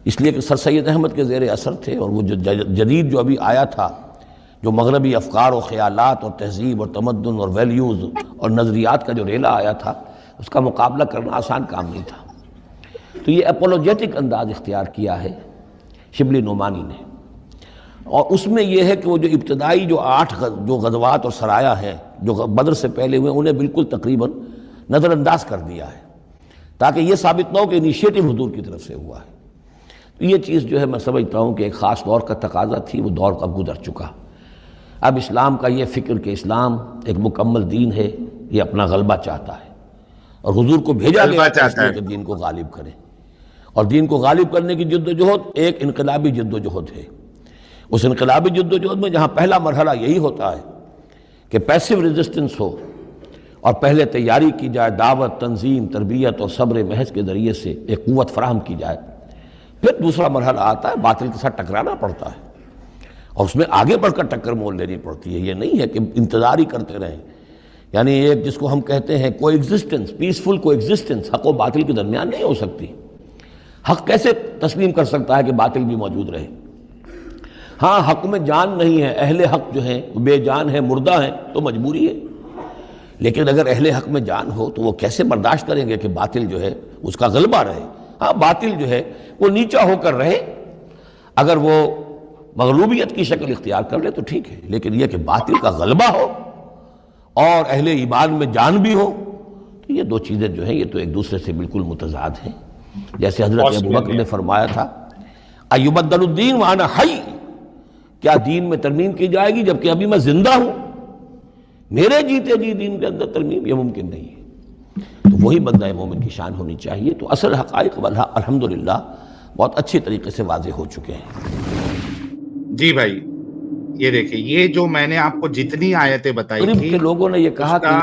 इसलिए कि सर सैयद अहमद के ज़ेर असर थे, और वो जो जदीद जो अभी आया था, जो मगरबी अफ़कार और ख़यालात और तहज़ीब और तमद्दुन और वैल्यूज़ और नज़रियात का जो रेला आया था, उसका मुकाबला करना आसान काम नहीं था। तो ये एपोलोजेटिक अंदाज़ इख्तियार किया है शिबली नोमानी ने, और उसमें यह है कि वो जो इब्तदाई जो 8 जो गज़वात और सराया हैं जो बदर से पहले हुए, उन्हें बिल्कुल तकरीबन नज़रअंदाज कर दिया है, ताकि ये साबित ना हो कि इनिशिएटिव हुजूर की तरफ से हुआ है। तो ये चीज़ जो है मैं समझता हूँ कि एक ख़ास दौर का तकाजा थी, वो दौर अब गुजर चुका। अब इस्लाम का ये फ़िक्र कि इस्लाम एक मुकम्मल दीन है, ये अपना गलबा चाहता है, और हुजूर को भेजा गया चाहता है कि दीन को गालिब करें, और दीन को गालिब करने की जद्दोजहद एक इनकलाबी जद्दोजहद है। उस इनकलाबी जद्दोजहद में जहाँ पहला मरहला यही होता है कि पैसिव रेजिस्टेंस हो, और पहले तैयारी की जाए, दावत, तंजीम, तरबियत और सब्र महज के ज़रिए से एक क़ुव्वत फराहम की जाए। फिर दूसरा मरहला आता है, बातिल के साथ टकराना पड़ता है, और उसमें आगे बढ़कर टक्कर मोल लेनी पड़ती है। ये नहीं है कि इंतजार ही करते रहें। यानी एक जिसको हम कहते हैं को एग्जिस्टेंस, पीसफुल को एग्जिस्टेंस हक और बातिल के दरमियान नहीं हो सकती। हक कैसे तस्लीम कर सकता है कि बातिल भी मौजूद रहे? हाँ, हक में जान नहीं है, अहले हक जो है बेजान है, मुर्दा है, तो मजबूरी है। लेकिन अगर अहले हक में जान हो तो वो कैसे बर्दाश्त करेंगे कि बातिल जो है उसका गलबा रहे? हाँ, बातिल जो है वो नीचा होकर रहे, अगर वो मगलूबियत की शक्ल इख्तियार कर ले तो ठीक है, लेकिन यह कि बातिल का गलबा हो और अहले ईमान में जान भी हो, तो ये दो चीज़ें जो हैं ये तो एक दूसरे से बिल्कुल मुतजाद हैं। जैसे हजरत अबू बकर ने फरमाया था, अयुबद्दलुद्दीन वाना हई, क्या दीन में तरमीम की जाएगी जबकि अभी मैं जिंदा हूं? मेरे जीते जी दीन के अंदर तरमीम, यह मुमकिन नहीं है। तो वही बंदा मोमिन की शान होनी चाहिए। तो असल हक़ाइक़ अल्हम्दुलिल्लाह बहुत अच्छी तरीके से वाज़ेह हो चुके हैं। जी भाई, ये देखिए, ये जो मैंने आपको जितनी आयतें बताई थी के लोगों ने ये कहा कि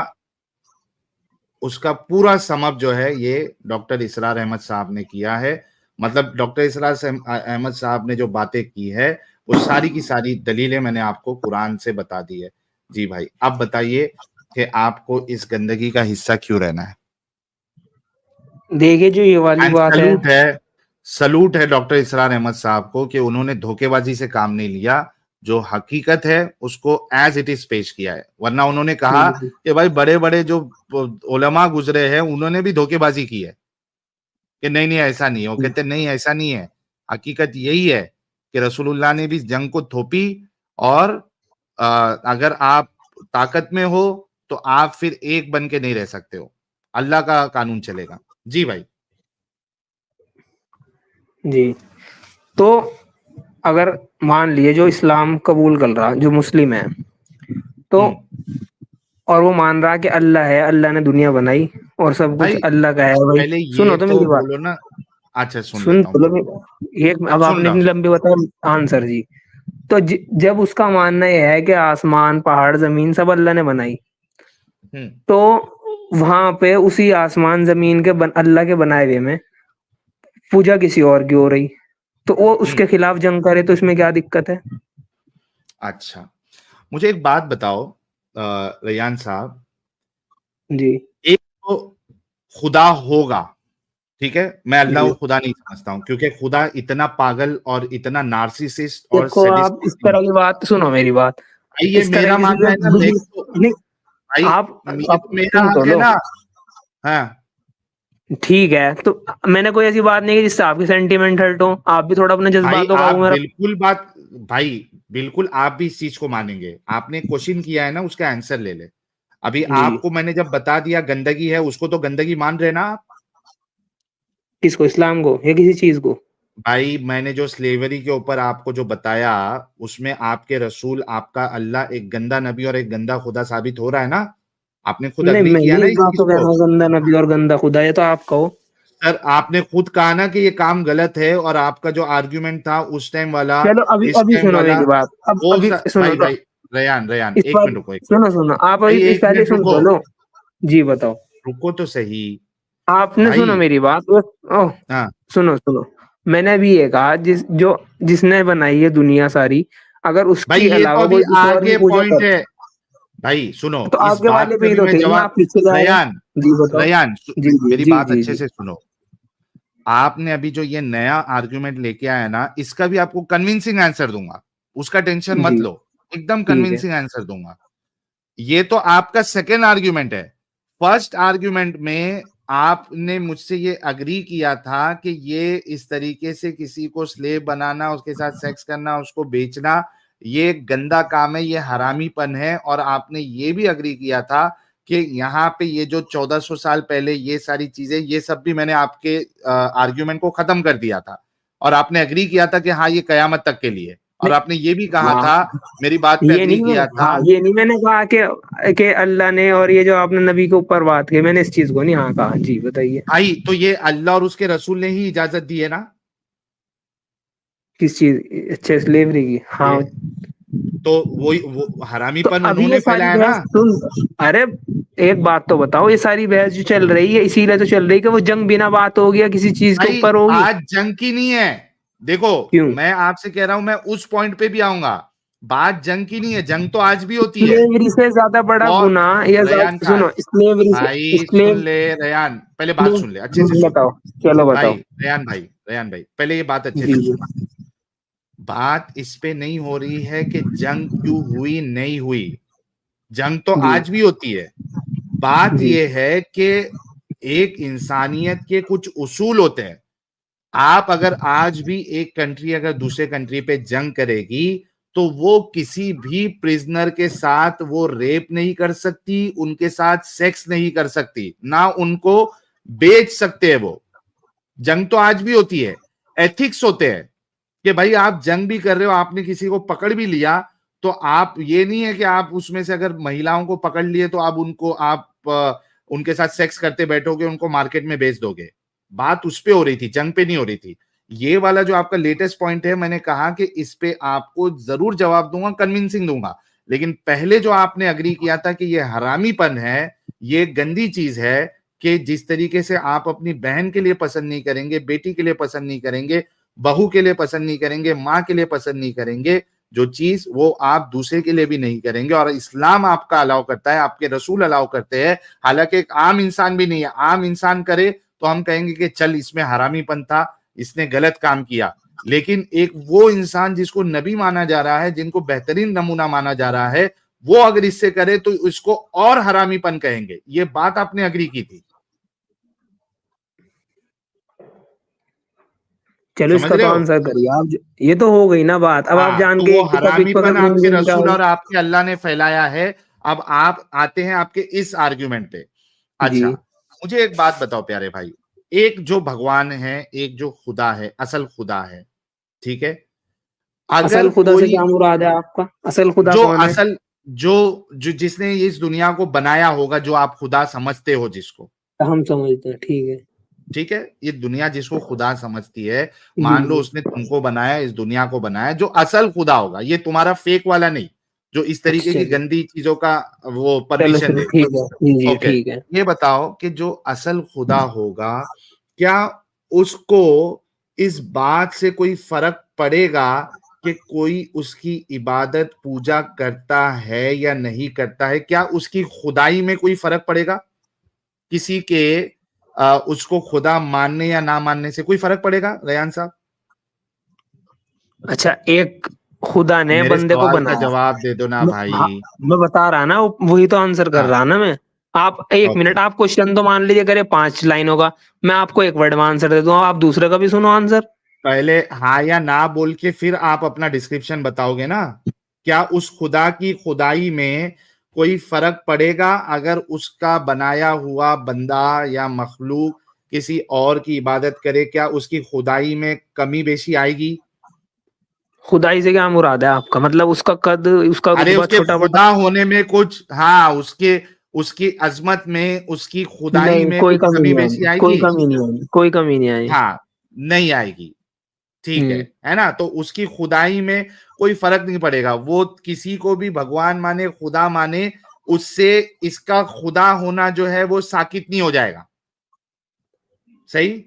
उसका पूरा समअप जो है ये डॉक्टर इसरार अहमद साहब ने किया है। मतलब डॉक्टर इसरार अहमद साहब ने जो बातें की है वो सारी की सारी दलीलें मैंने आपको कुरान से बता दी है। जी भाई, अब बताइए कि आपको इस गंदगी का हिस्सा क्यों रहना है? देखिए, जो ये वाली बात है, सलूट है डॉक्टर इसरार अहमद साहब को कि उन्होंने धोखेबाजी से काम नहीं लिया, जो हकीकत है उसको एज इट इज पेश किया है। वरना उन्होंने कहा कि भाई बड़े बड़े जो उलमा गुजरे हैं उन्होंने भी धोखेबाजी की है कि नहीं नहीं ऐसा नहीं है। वो कहते नहीं ऐसा नहीं है, हकीकत यही है कि रसूलुल्लाह ने भी जंग को थोपी और अगर आप ताकत में हो तो आप फिर एक बन के नहीं रह सकते हो, अल्लाह का कानून चलेगा। जी भाई। जी, तो अगर मान लिए जो इस्लाम कबूल कर रहा, जो मुस्लिम है, तो और वो मान रहा कि अल्लाह है, अल्लाह ने दुनिया बनाई और सब कुछ अल्लाह का है भाई। सुनो तो मेरी बात ना। अच्छा सुन एक, अब आपने इतनी लंबी बताया आंसर जी। तो जब उसका मानना यह है कि आसमान, पहाड़, जमीन सब अल्लाह ने बनाई, तो वहां पे उसी आसमान जमीन के अल्लाह के बनाए हुए में पूजा किसी और की हो रही, तो वो उसके खिलाफ जंग करे तो इसमें क्या दिक्कत है? अच्छा, मुझे एक बात बताओ रैयान साहब जी। एक तो खुदा होगा, ठीक है, मैं अल्लाह को खुदा नहीं समझता हूँ क्योंकि खुदा इतना पागल और इतना नार्सिसिस्ट और आप इस तरह की बात सुनो, मेरी बात, ये मेरा मानना है ना, आप मेरा हक है ना। हाँ ठीक है, तो मैंने कोई ऐसी बात नहीं की जिससे आपके सेंटीमेंट हर्ट हो। आप भी थोड़ा अपने जज्बातों का बिल्कुल बात भाई, बिल्कुल आप भी इस चीज को मानेंगे। आपने क्वेश्चन किया है ना, उसका आंसर ले ले। अभी आपको मैंने जब बता दिया गंदगी है, उसको तो गंदगी मान रहे ना आप? किसको, इस्लाम को या किसी चीज को? भाई मैंने जो स्लेवरी के ऊपर आपको जो बताया, उसमें आपके रसूल, आपका अल्लाह एक गंदा नबी और एक गंदा खुदा साबित हो रहा है ना? आपने खुद अग्री किया ना इस चीज को? गंदा नबी और गंदा खुदा, ये तो आप कहो। सर आपने खुद कहा ना कि ये काम गलत है, और आपका जो आर्ग्यूमेंट था उस टाइम वाला, चलो अभी सुनो मेरी बात। भाई रेयान एक मिनट रुको, सुनो आप अभी पहले सुन लो। जी बताओ। रुको तो सही, आपने सुनो मेरी बात। सुनो, मैंने भी ये कहा जिसने बनाई है दुनिया सारी, अगर उसके अलावा कोई आगे पॉइंट है भाई, सुनो तो आगे वाले पे ही तो रैयान मेरी बात अच्छे से सुनो। आपने अभी जो ये नया आर्गुमेंट लेके आया ना, इसका भी आपको कन्विंसिंग आंसर दूंगा, उसका टेंशन मत लो, एकदम कन्विंसिंग आंसर दूंगा। ये तो आपका सेकेंड आर्ग्यूमेंट है। फर्स्ट आर्ग्यूमेंट में आपने मुझसे ये अग्री किया था कि ये इस तरीके से किसी को स्लेव बनाना, उसके साथ सेक्स करना, उसको बेचना, ये गंदा काम है, ये हरामीपन है। और आपने ये भी अग्री किया था कि यहाँ पे ये जो 1400 साल पहले ये सारी चीजें, ये सब भी मैंने आपके आर्ग्यूमेंट को खत्म कर दिया था, और आपने अग्री किया था कि हाँ ये कयामत तक के लिए। और आपने ये भी कहा था, मेरी बात पे अग्री किया था। ये नहीं मैंने कहा कि अल्लाह ने, और ये जो आपने नबी के ऊपर बात की, मैंने इस चीज को नहीं कहा। जी बताइए भाई, तो ये अल्लाह और उसके रसूल ने ही इजाजत दी है ना? किस चीज? अच्छा, स्लेवरी की। हाँ, तो वो हरामीपन तो उन्होंने फैलाया ना। अरे एक बात तो बताओ, ये सारी बहस जो चल रही है इसीलिए तो चल रही है कि वो जंग बिना बात हो गया किसी चीज के ऊपर होगी। आज जंग की नहीं है, देखो मैं आपसे कह रहा हूं, मैं उस पॉइंट पे भी आऊंगा बात जंग की नहीं है, जंग तो आज भी होती है। स्लेवरी से ज्यादा बड़ा और गुनाह या रयान खान, सुनो, स्लेवरी से भाई सुन स्लेव ले रयान, पहले बात सुन ले अच्छे से सुन। बताओ, चलो भाई बताओ। रयान भाई, रयान भाई पहले ये बात अच्छे जी से जी सुन। बात इस पे नहीं हो रही है कि जंग क्यों हुई नहीं हुई, जंग तो जी आज भी होती है। बात जी यह है कि एक इंसानियत के कुछ उसूल होते हैं। आप अगर आज भी एक कंट्री अगर दूसरे कंट्री पे जंग करेगी तो वो किसी भी प्रिजनर के साथ वो रेप नहीं कर सकती, उनके साथ सेक्स नहीं कर सकती, ना उनको बेच सकते हैं वो। जंग तो आज भी होती है। एथिक्स होते हैं कि भाई आप जंग भी कर रहे हो, आपने किसी को पकड़ भी लिया तो आप ये नहीं है कि आप उसमें से अगर महिलाओं को पकड़ लिए तो आप उनको उनके साथ सेक्स करते बैठोगे, उनको मार्केट में बेच दोगे। बात उस पे हो रही थी, जंग पे नहीं हो रही थी। ये वाला जो आपका लेटेस्ट पॉइंट है, मैंने कहा कि इस पे आपको जरूर जवाब दूंगा, कन्विंसिंग दूंगा। लेकिन पहले जो आपने अग्री किया था कि ये हरामीपन है, ये गंदी चीज है, कि जिस तरीके से आप अपनी बहन के लिए पसंद नहीं करेंगे, बेटी के लिए पसंद नहीं करेंगे, बहू के लिए पसंद नहीं करेंगे, माँ के लिए पसंद नहीं करेंगे, जो चीज वो आप दूसरे के लिए भी नहीं करेंगे। और इस्लाम आपका अलाउ करता है, आपके रसूल अलाउ करते हैं, हालांकि एक आम इंसान भी नहीं है। आम इंसान करे तो हम कहेंगे कि चल इसमें हरामीपन था, इसने गलत काम किया। लेकिन एक वो इंसान जिसको नबी माना जा रहा है, जिनको बेहतरीन नमूना माना जा रहा है, वो अगर इससे करे तो इसको और हरामीपन कहेंगे। ये बात आपने अग्री की थी, चलो समझ इसका रहे तो हो? आंसर करिए आप। ये तो हो गई ना बात, अब आप हाँ, जान तो के वो एक टॉपिक पकड़ हरामीपन आपके लेंगे क्या रसूल होगा। और आपके अल्लाह ने फैलाया है। अब आप आते हैं आपके इस आर्ग्यूमेंट पे। जी, अच्छा, मुझे एक बात बताओ प्यारे भाई, एक जो भगवान है, एक जो खुदा है, असल खुदा है, ठीक है? अगर असल खुदा से कोई क्या मुराद है आपका? असल खुदा जो कौन है? असल जो जो जिसने इस दुनिया को बनाया होगा, जो आप खुदा समझते हो जिसको, हम समझते हैं, ठीक है। ठीक है, ये दुनिया जिसको खुदा समझती है, जी मान लो जी। उसने तुमको बनाया, इस दुनिया को बनाया, जो असल खुदा होगा, ये तुम्हारा फेक वाला नहीं, जो इस अच्छा तरीके की चलिए, गंदी चीजों का वो चलो परमिशन चलो दे। ठीक है, जी जी ओके, ठीक है। ये बताओ कि जो असल खुदा होगा, क्या उसको इस बात से कोई फर्क पड़ेगा कि कोई उसकी इबादत पूजा करता है या नहीं करता है? क्या उसकी खुदाई में कोई फर्क पड़ेगा? किसी के उसको खुदा मानने या ना मानने से कोई फर्क पड़ेगा रयान साहब? अच्छा, एक खुदा ने मेरे बंदे को सवाल का बनाया। जवाब दे दो ना हाँ, भाई। मैं बता रहा ना, वही तो आंसर कर हाँ, रहा ना मैं। आप एक ओके, मिनट, आप क्वेश्चन तो मान लीजिए करे 5 लाइनों का, मैं आपको एक वर्ड में आंसर दे दूंगा, आप दूसरे का भी सुनो आंसर। पहले हाँ या ना बोल के फिर आप अपना डिस्क्रिप्शन बताओगे ना। क्या उस खुदा की खुदाई में कोई फर्क पड़ेगा अगर उसका बनाया हुआ बंदा या मखलूक किसी और की इबादत करे? क्या उसकी खुदाई में कमी बेशी आएगी? खुदाई से क्या मुराद है आपका? मतलब उसका कद, उसका अरे रुतबा उसके छोटा बड़ा? खुदा होने में कुछ, हाँ, उसके उसकी अजमत में, उसकी खुदाई नहीं, में कोई कुछ कमी कमी नहीं बेशी आएगी, कोई आएगी? कमी नहीं आएगी, कोई कमी नहीं आएगी। हाँ, नहीं आएगी, ठीक हम्म। है ना? तो उसकी खुदाई में कोई फर्क नहीं पड़ेगा, वो किसी को भी भगवान माने, खुदा माने, उससे इसका खुदा होना जो है वो साकित नहीं हो जाएगा। सही?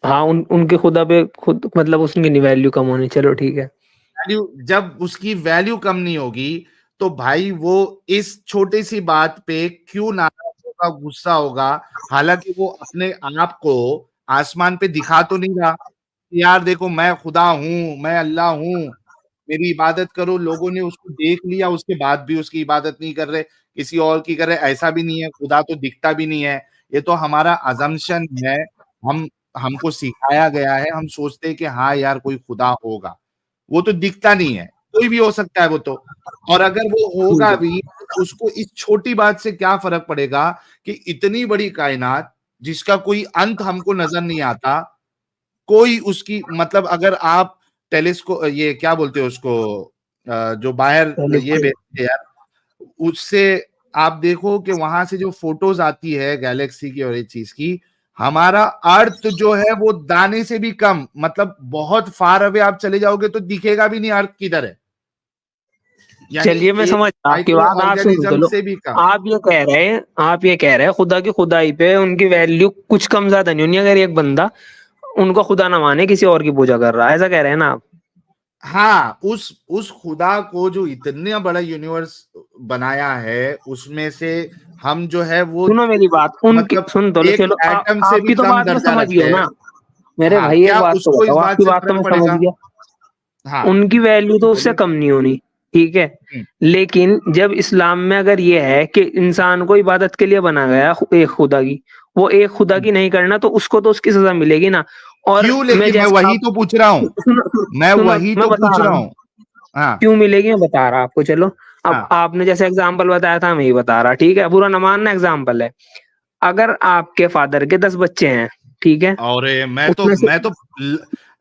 हाँ, उनके खुदा पे खुद मतलब उसकी वैल्यू कम होनी, चलो ठीक है। वैल्यू, जब उसकी वैल्यू कम नहीं होगी तो भाई वो इस छोटी सी बात पे क्यों नाराज होगा, गुस्सा होगा? हालांकि वो अपने आप को आसमान पे दिखा तो नहीं रहा, यार देखो मैं खुदा हूं, मैं अल्लाह हूं, मेरी इबादत करो। लोगों ने उसको देख लिया, उसके बाद भी उसकी इबादत नहीं कर रहे, किसी और की कर रहे। ऐसा भी नहीं है, खुदा तो दिखता भी नहीं है। ये तो हमारा अजम्पशन है। हम हमको सिखाया गया है, हम सोचते हैं कि हाँ यार कोई खुदा होगा, वो तो दिखता नहीं है, कोई भी हो सकता है वो तो। और अगर वो ठीक होगा है। भी तो उसको इस छोटी बात से क्या फर्क पड़ेगा कि इतनी बड़ी कायनात जिसका कोई अंत हमको नजर नहीं आता, कोई उसकी मतलब अगर आप टेलीस्को ये क्या बोलते हो उसको, जो बाहर ये टेलीस्कोप। भेजते हैं यार, उससे आप देखो कि वहां से जो फोटोज आती है गैलेक्सी की और ये चीज की, हमारा अर्थ जो है वो दाने से भी कम, मतलब बहुत फार अवे आप चले जाओगे तो दिखेगा भी नहीं अर्थ किधर है, यानी चलिए मैं एक समझ आपकी माइक्रो बात, आप सुनो ऑर्गेनिज्म चलो। से भी कम। आप ये कह रहे हैं खुदा की खुदाई पे उनकी वैल्यू कुछ कम ज्यादा नहीं होनी, अगर एक बंदा उनको खुदा ना माने किसी और की पूजा कर रहा है, ऐसा कह रहे हैं ना आप? हाँ, उस खुदा को जो इतना बड़ा यूनिवर्स बनाया है, उसमें से हम जो है वो सुनो मेरी बात, उनकी मतलब सुन तो लो, एक चलो एटम से भी आपकी तो कम बात मैं दर्जा समझ रखते गया हैं। ना मेरे हाँ, भाई, एक क्या बात तो उसको इस बताओ, बात आपकी से बात तो फर्क मैं समझ पड़ेगा? गया, हाँ, उनकी वैल्यू तो उससे बोलिए। कम नहीं होनी, ठीक है। हम्म, लेकिन जब इस्लाम में अगर ये है कि इंसान को इबादत के लिए बना गया एक खुदा की, वो एक खुदा हम्म। की नहीं करना, तो उसको तो उसकी सजा मिलेगी ना। और क्यों? मैं लेकिन मैं जैसे वही आप तो पूछ रहा हूँ, सुनो मैं सुनो, वही मैं तो बता पूछ रहा रहा हूँ हूँ। हाँ, क्यों मिलेगी, मैं बता रहा आपको। चलो, अब हाँ, आपने जैसे एग्जाम्पल बताया था, मैं ही बता रहा, ठीक है, बुरा न मानना, एग्जाम्पल है। अगर आपके फादर के 10 बच्चे हैं, ठीक है, और उसमें से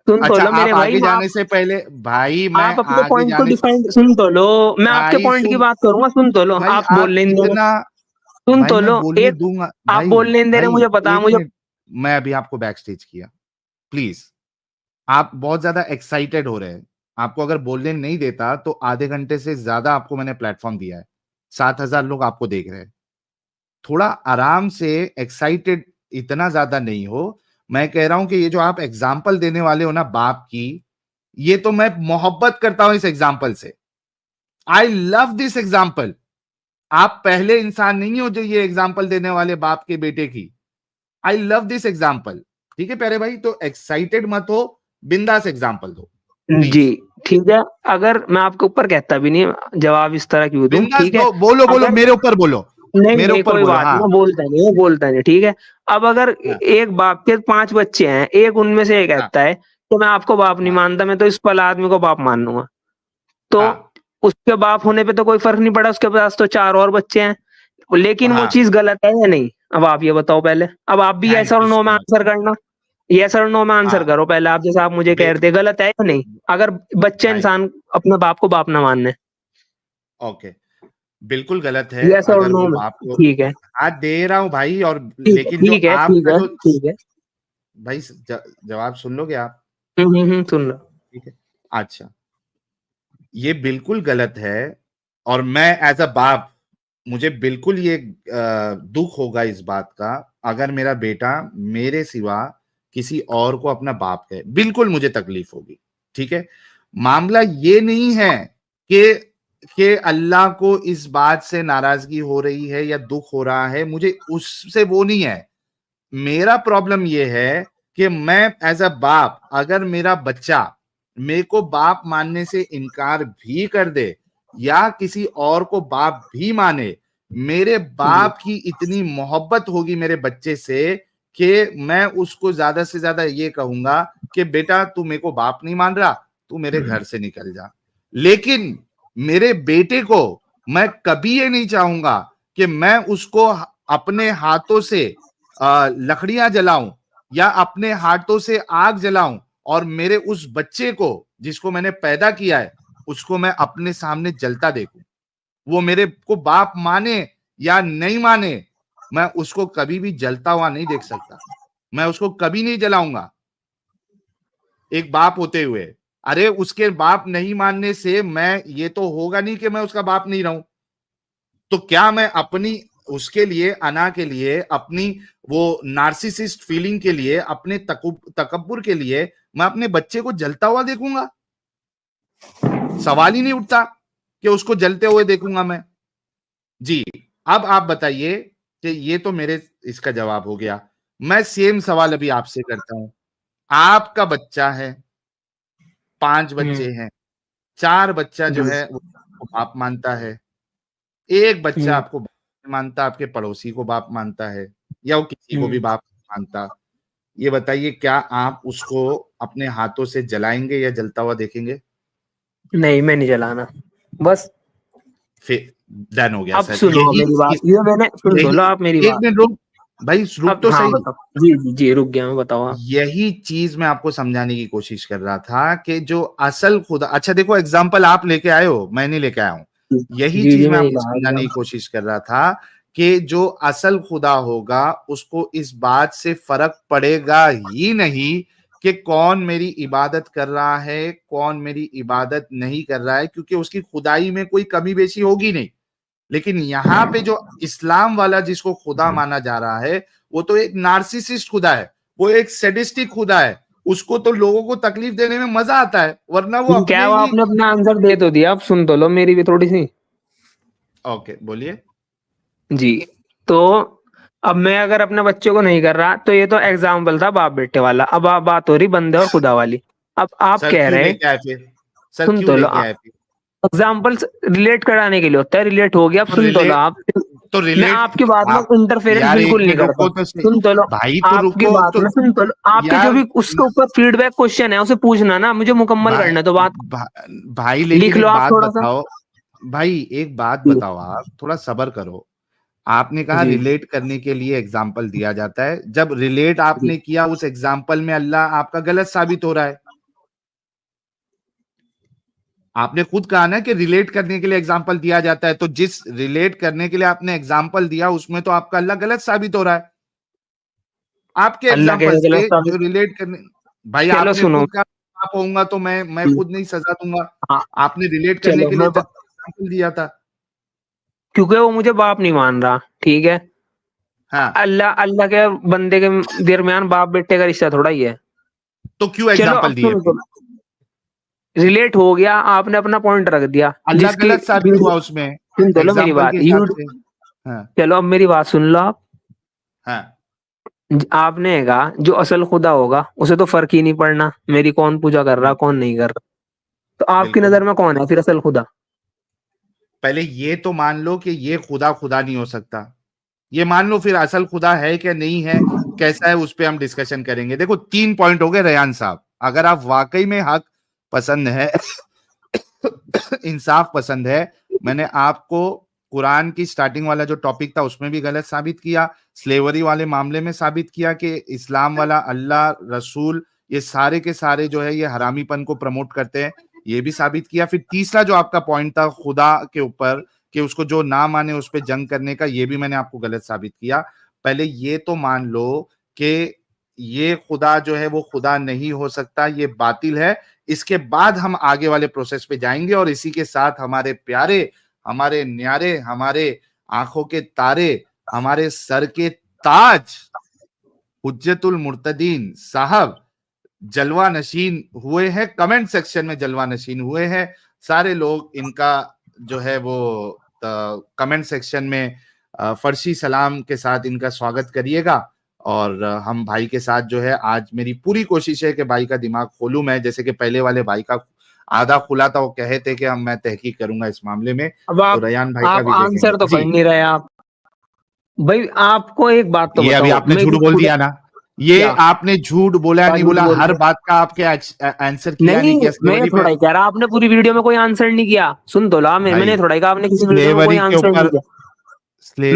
सुन तो अच्छा, लो मेरे आप भाई, आगे जाने से पहले भाई, मैं आप अपने आगे पॉइंट को जाने से डिफाइन, सुन तो लो, मैं आपके भाई पॉइंट की सुन, बात करूंगा, सुन तो लो, भाई आप बोल आप लेने दे रहे, इतना, सुन भाई तो मैं लो बोलने एक, दूंगा आप भाई। बोल लेने दे रहे, भाई मुझे पता, एक मुझे मिनट, मैं अभी आपको बैक स्टेज किया, प्लीज। आप बहुत ज्यादा एक्साइटेड हो रहे हैं। आपको अगर बोलने नहीं देता तो आधे घंटे से ज्यादा आपको मैंने प्लेटफॉर्म दिया है, 7,000 लोग आपको देख रहे हैं। थोड़ा आराम से, एक्साइटेड इतना ज्यादा नहीं हो। मैं कह रहा हूं कि ये जो आप एग्जाम्पल देने वाले हो ना बाप की, ये तो मैं मोहब्बत करता हूं इस एग्जाम्पल से। I love this example. आप पहले इंसान नहीं हो जो ये एग्जाम्पल देने वाले बाप के बेटे की। I love this example. ठीक है प्यारे भाई, तो एक्साइटेड मत हो, बिंदास एग्जाम्पल दो जी, प्लीज। ठीक है। अगर मैं आपके ऊपर कहता भी नहीं, जवाब इस तरह क्यों दूं, बिंदास ठीक है। दो, बोलो बोलो, अगर मेरे ऊपर बोलो, नहीं मेरे नहीं, ऊपर कोई बोलो। बात हाँ, नहीं, बोलता नहीं, ठीक है। अब अगर हाँ, एक बाप के 5 बच्चे हैं, एक उनमें से एक हाँ, कहता है कि मैं आपको बाप नहीं हाँ, मानता, मैं तो इस पल आदमी को बाप मान लूंगा, तो हाँ, उसके बाप होने पे तो कोई फर्क नहीं पड़ा, उसके पास तो 4 और बच्चे हैं, लेकिन वो हाँ। चीज गलत है या नहीं? अब आप ये बताओ पहले, अब आप भी यस थैंक और यू नो सो में मच। आंसर करना, यस और नो में आंसर हाँ, करो पहले, आप जैसे आप मुझे कह बे- रहे थे, गलत है या नहीं? अगर बच्चे भाई, इंसान अपने बाप को बाप ना मानने, ओके, बिल्कुल गलत है यस और अगर नो वो में, बाप को। ठीक है, हाँ, दे रहा हूं भाई, और ठीक है, लेकिन जो ठीक है, ठीक आपका है, जो, ठीक है। भाई जवाब सुन लोगे आप? सुन लो। ठीक है, अच्छा, ये बिल्कुल गलत है। और मैं एज अ बाप, मुझे बिल्कुल ये दुख होगा इस बात का, अगर मेरा बेटा मेरे सिवा किसी और को अपना बाप कहे, बिल्कुल मुझे तकलीफ होगी। ठीक है, मामला ये नहीं है कि अल्लाह को इस बात से नाराजगी हो रही है या दुख हो रहा है, मुझे उससे वो नहीं है। मेरा प्रॉब्लम ये है कि मैं एज अ बाप, अगर मेरा बच्चा मेरे को बाप मानने से इनकार भी कर दे या किसी और को बाप भी माने, मेरे जी, बाप की इतनी मोहब्बत होगी मेरे बच्चे से कि मैं उसको ज्यादा से ज्यादा ये कहूंगा कि बेटा तू मेरे को बाप नहीं मान रहा, तू मेरे घर से निकल जा। लेकिन मेरे बेटे को मैं कभी ये नहीं चाहूंगा कि मैं उसको अपने हाथों से लकड़ियां जलाऊं या अपने हाथों से आग जलाऊं, और मेरे उस बच्चे को जिसको मैंने पैदा किया है उसको मैं अपने सामने जलता देखूं। वो मेरे को बाप माने या नहीं माने, मैं उसको कभी भी जलता हुआ नहीं देख सकता। मैं उसको कभी नहीं जलाऊंगा एक बाप होते हुए। अरे उसके बाप नहीं मानने से मैं, ये तो होगा नहीं कि मैं उसका बाप नहीं रहूं। तो क्या मैं अपनी, उसके लिए, अना के लिए, अपनी वो नार्सिसिस्ट फीलिंग के लिए, अपने तकब्बुर के लिए मैं अपने बच्चे को जलता हुआ देखूंगा? सवाल ही नहीं उठता कि उसको जलते हुए देखूंगा मैं। जी, अब आप बताइए कि ये तो मेरे इसका जवाब हो गया। मैं सेम सवाल अभी आपसे करता हूं। आपका बच्चा है, 5 बच्चे हम्म, हैं, 4 बच्चा जो जी, है वो बाप मानता है, एक बच्चा हम्म, आपको बाप नहीं मानता, आपके पड़ोसी को बाप मानता है, या वो किसी को भी हम्म। बाप नहीं मानता। ये बताइए, क्या आप उसको अपने हाथों से जलाएंगे या जलता हुआ देखेंगे? नहीं, मैं नहीं जलाना, बस। फिर डन हो गया अब सर। सुनो यही मेरी बात, इस ये मैंने, सुन तो यही लो आप मेरी एक बात। मिनट रुक, भाई रुक अब तो हाँ सही। बताओ, जी जी जी, रुक गया मैं, बताओ आप। यही चीज मैं आपको समझाने की कोशिश कर रहा था कि जो असल खुदा, अच्छा देखो एग्जाम्पल आप लेके आए हो, मैं नहीं लेके आया हूं। यही जी चीज जी, मैं मैं नहीं आपको लाया समझाने की एकदम। कोशिश कर रहा था कि जो असल खुदा होगा उसको इस बात से फर्क पड़ेगा ही नहीं कि कौन मेरी इबादत कर रहा है, कौन मेरी इबादत नहीं कर रहा है, क्योंकि उसकी खुदाई में कोई कमी बेशी होगी नहीं। लेकिन यहाँ पे जो इस्लाम वाला जिसको खुदा माना जा रहा है, वो तो एक नार्सिसिस्ट खुदा है, वो एक सैडिस्टिक खुदा है, उसको तो लोगों को तकलीफ देने में मजा आता है, वरना वो क्या अपने वो ही। आपने अपना आंसर दे तो दिया, अब सुन तो लो मेरी भी थोड़ी सी। ओके, बोलिए। जी, तो अब मैं अगर अपने बच्चे को नहीं कर रहा, तो ये तो एग्जाम्पल था बाप बेटे वाला। अब आप बात हो रही बंदे और खुदा वाली। अब आप सर कह क्यों रहे, लेके आए फिर? सर सुन क्यों तो लो, लेके आए फिर? एग्जाम्पल रिलेट कराने के लिए होता है, रिलेट हो गया। अब तो सुन तो लो रिलेट, आप। तो मैं रिलेट आपकी बात में आप, इंटरफेरेंस यार बिल्कुल एक नहीं मिनट करता। रुको तो सही। सुन तो लो, भाई तो आपकी रुको बात तो। में सुन तो लो, आपके जो यार भी उसके ऊपर फीडबैक क्वेश्चन है उसे पूछना ना, मुझे मुकम्मल भाई, करने दो बात। भाई लिख लेकिन लो एक आप बात थोड़ा सा। बताओ। भाई एक बात जी बताओ, आप थोड़ा सब्र करो। आपने कहा जी रिलेट करने के लिए एग्जाम्पल दिया जाता है, जब रिलेट जी। आपने किया उस एग्जाम्पल में अल्लाह आपका गलत साबित हो रहा है। आपने खुद कहा ना कि रिलेट करने के लिए एग्जाम्पल दिया जाता है, तो जिस रिलेट करने के लिए आपने एग्जाम्पल दिया उसमें तो आपका अल्लाह गलत साबित हो रहा है आपके अल्लाह एग्जाम्पल कैसे से गलत जो साबित? रिलेट करने। भाई चलो आपने सुनो। खुद कहा आप होऊंगा तो मैं जी, खुद नहीं सजा दूंगा। हाँ, आपने रिलेट करने चलो के लिए तक एग्जाम्पल दिया था। क्योंकि वो मुझे बाप नहीं मान रहा, ठीक है। हाँ, अल्लाह अल्लाह के बंदे के दरमियान बाप बेटे का रिश्ता थोड़ा ही है। तो क्यों चलो अब एग्जाम्पल दिए सुनो फिर? तो, रिलेट हो गया, आपने अपना पॉइंट रख दिया अल्लाह जिसकी गलत साबित हुआ उसमें सुन तो लो मेरी एग्जाम्पल के बात। हिसाब से। हाँ, चलो अब मेरी बात सुन लो आप। हाँ, आपने कहा जो असल खुदा होगा उसे तो फर्क ही नहीं पड़ना मेरी कौन पूजा कर रहा कौन नहीं कर रहा। तो आपकी बिल्कुल। नजर में कौन है फिर असल खुदा? पहले ये तो मान लो कि ये खुदा खुदा नहीं हो सकता। ये मान लो, फिर असल खुदा है क्या नहीं है, कैसा है, उस पे हम डिस्कशन करेंगे। देखो 3 पॉइंट हो गए रेयान साहब। अगर आप वाकई में हक पसंद है इंसाफ पसंद है, मैंने आपको कुरान की स्टार्टिंग वाला जो टॉपिक था उसमें भी गलत साबित किया, स्लेवरी वाले मामले में साबित किया कि इस्लाम वाला अल्लाह रसूल ये सारे के सारे जो है ये हरामीपन को प्रमोट करते हैं, ये भी साबित किया। फिर तीसरा जो आपका पॉइंट था खुदा के ऊपर कि उसको जो ना माने उस पर जंग करने का, ये भी मैंने आपको गलत साबित किया। पहले ये तो मान लो कि ये खुदा जो है वो खुदा नहीं हो सकता, ये बातिल है। इसके बाद हम आगे वाले प्रोसेस पे जाएंगे और इसी के साथ हमारे प्यारे, हमारे न्यारे, हमारे आंखों के तारे, हमारे सर के ताज हुज्जतुल मुर्तदीन साहब जलवा नशीन हुए हैं, कमेंट सेक्शन में जलवा नशीन हुए हैं सारे लोग। इनका जो है वो कमेंट सेक्शन में फर्शी सलाम के साथ इनका स्वागत करिएगा। और हम भाई के साथ जो है आज मेरी पूरी कोशिश है कि भाई का दिमाग खोलूं मैं, जैसे कि पहले वाले भाई का आधा खुला था, वो कहे थे कि हम मैं तहकीक करूंगा इस मामले में। अब तो रयान भाई का आप भी देखेंगे आंसर तो कर जी। नहीं रहे आप। भाई आपको एक बात तो ये अभी बताओ, आपने मैं झूठ भी बोल खुद दिया ना, ये क्या आपने झूठ बोला क्या नहीं झूठ बोला, बोल हर दिया? बात का आपके आंसर किया नहीं, नहीं किया मैं स्लेवरी पे। थोड़ा ही कह रहा, आपने पूरी वीडियो में कोई आंसर नहीं किया। सुन तो ला, मैंने भाई थोड़ा ही कहा आपने किसी वीडियो में कोई स्लेवरी के आंसर नहीं ऊपर, किया।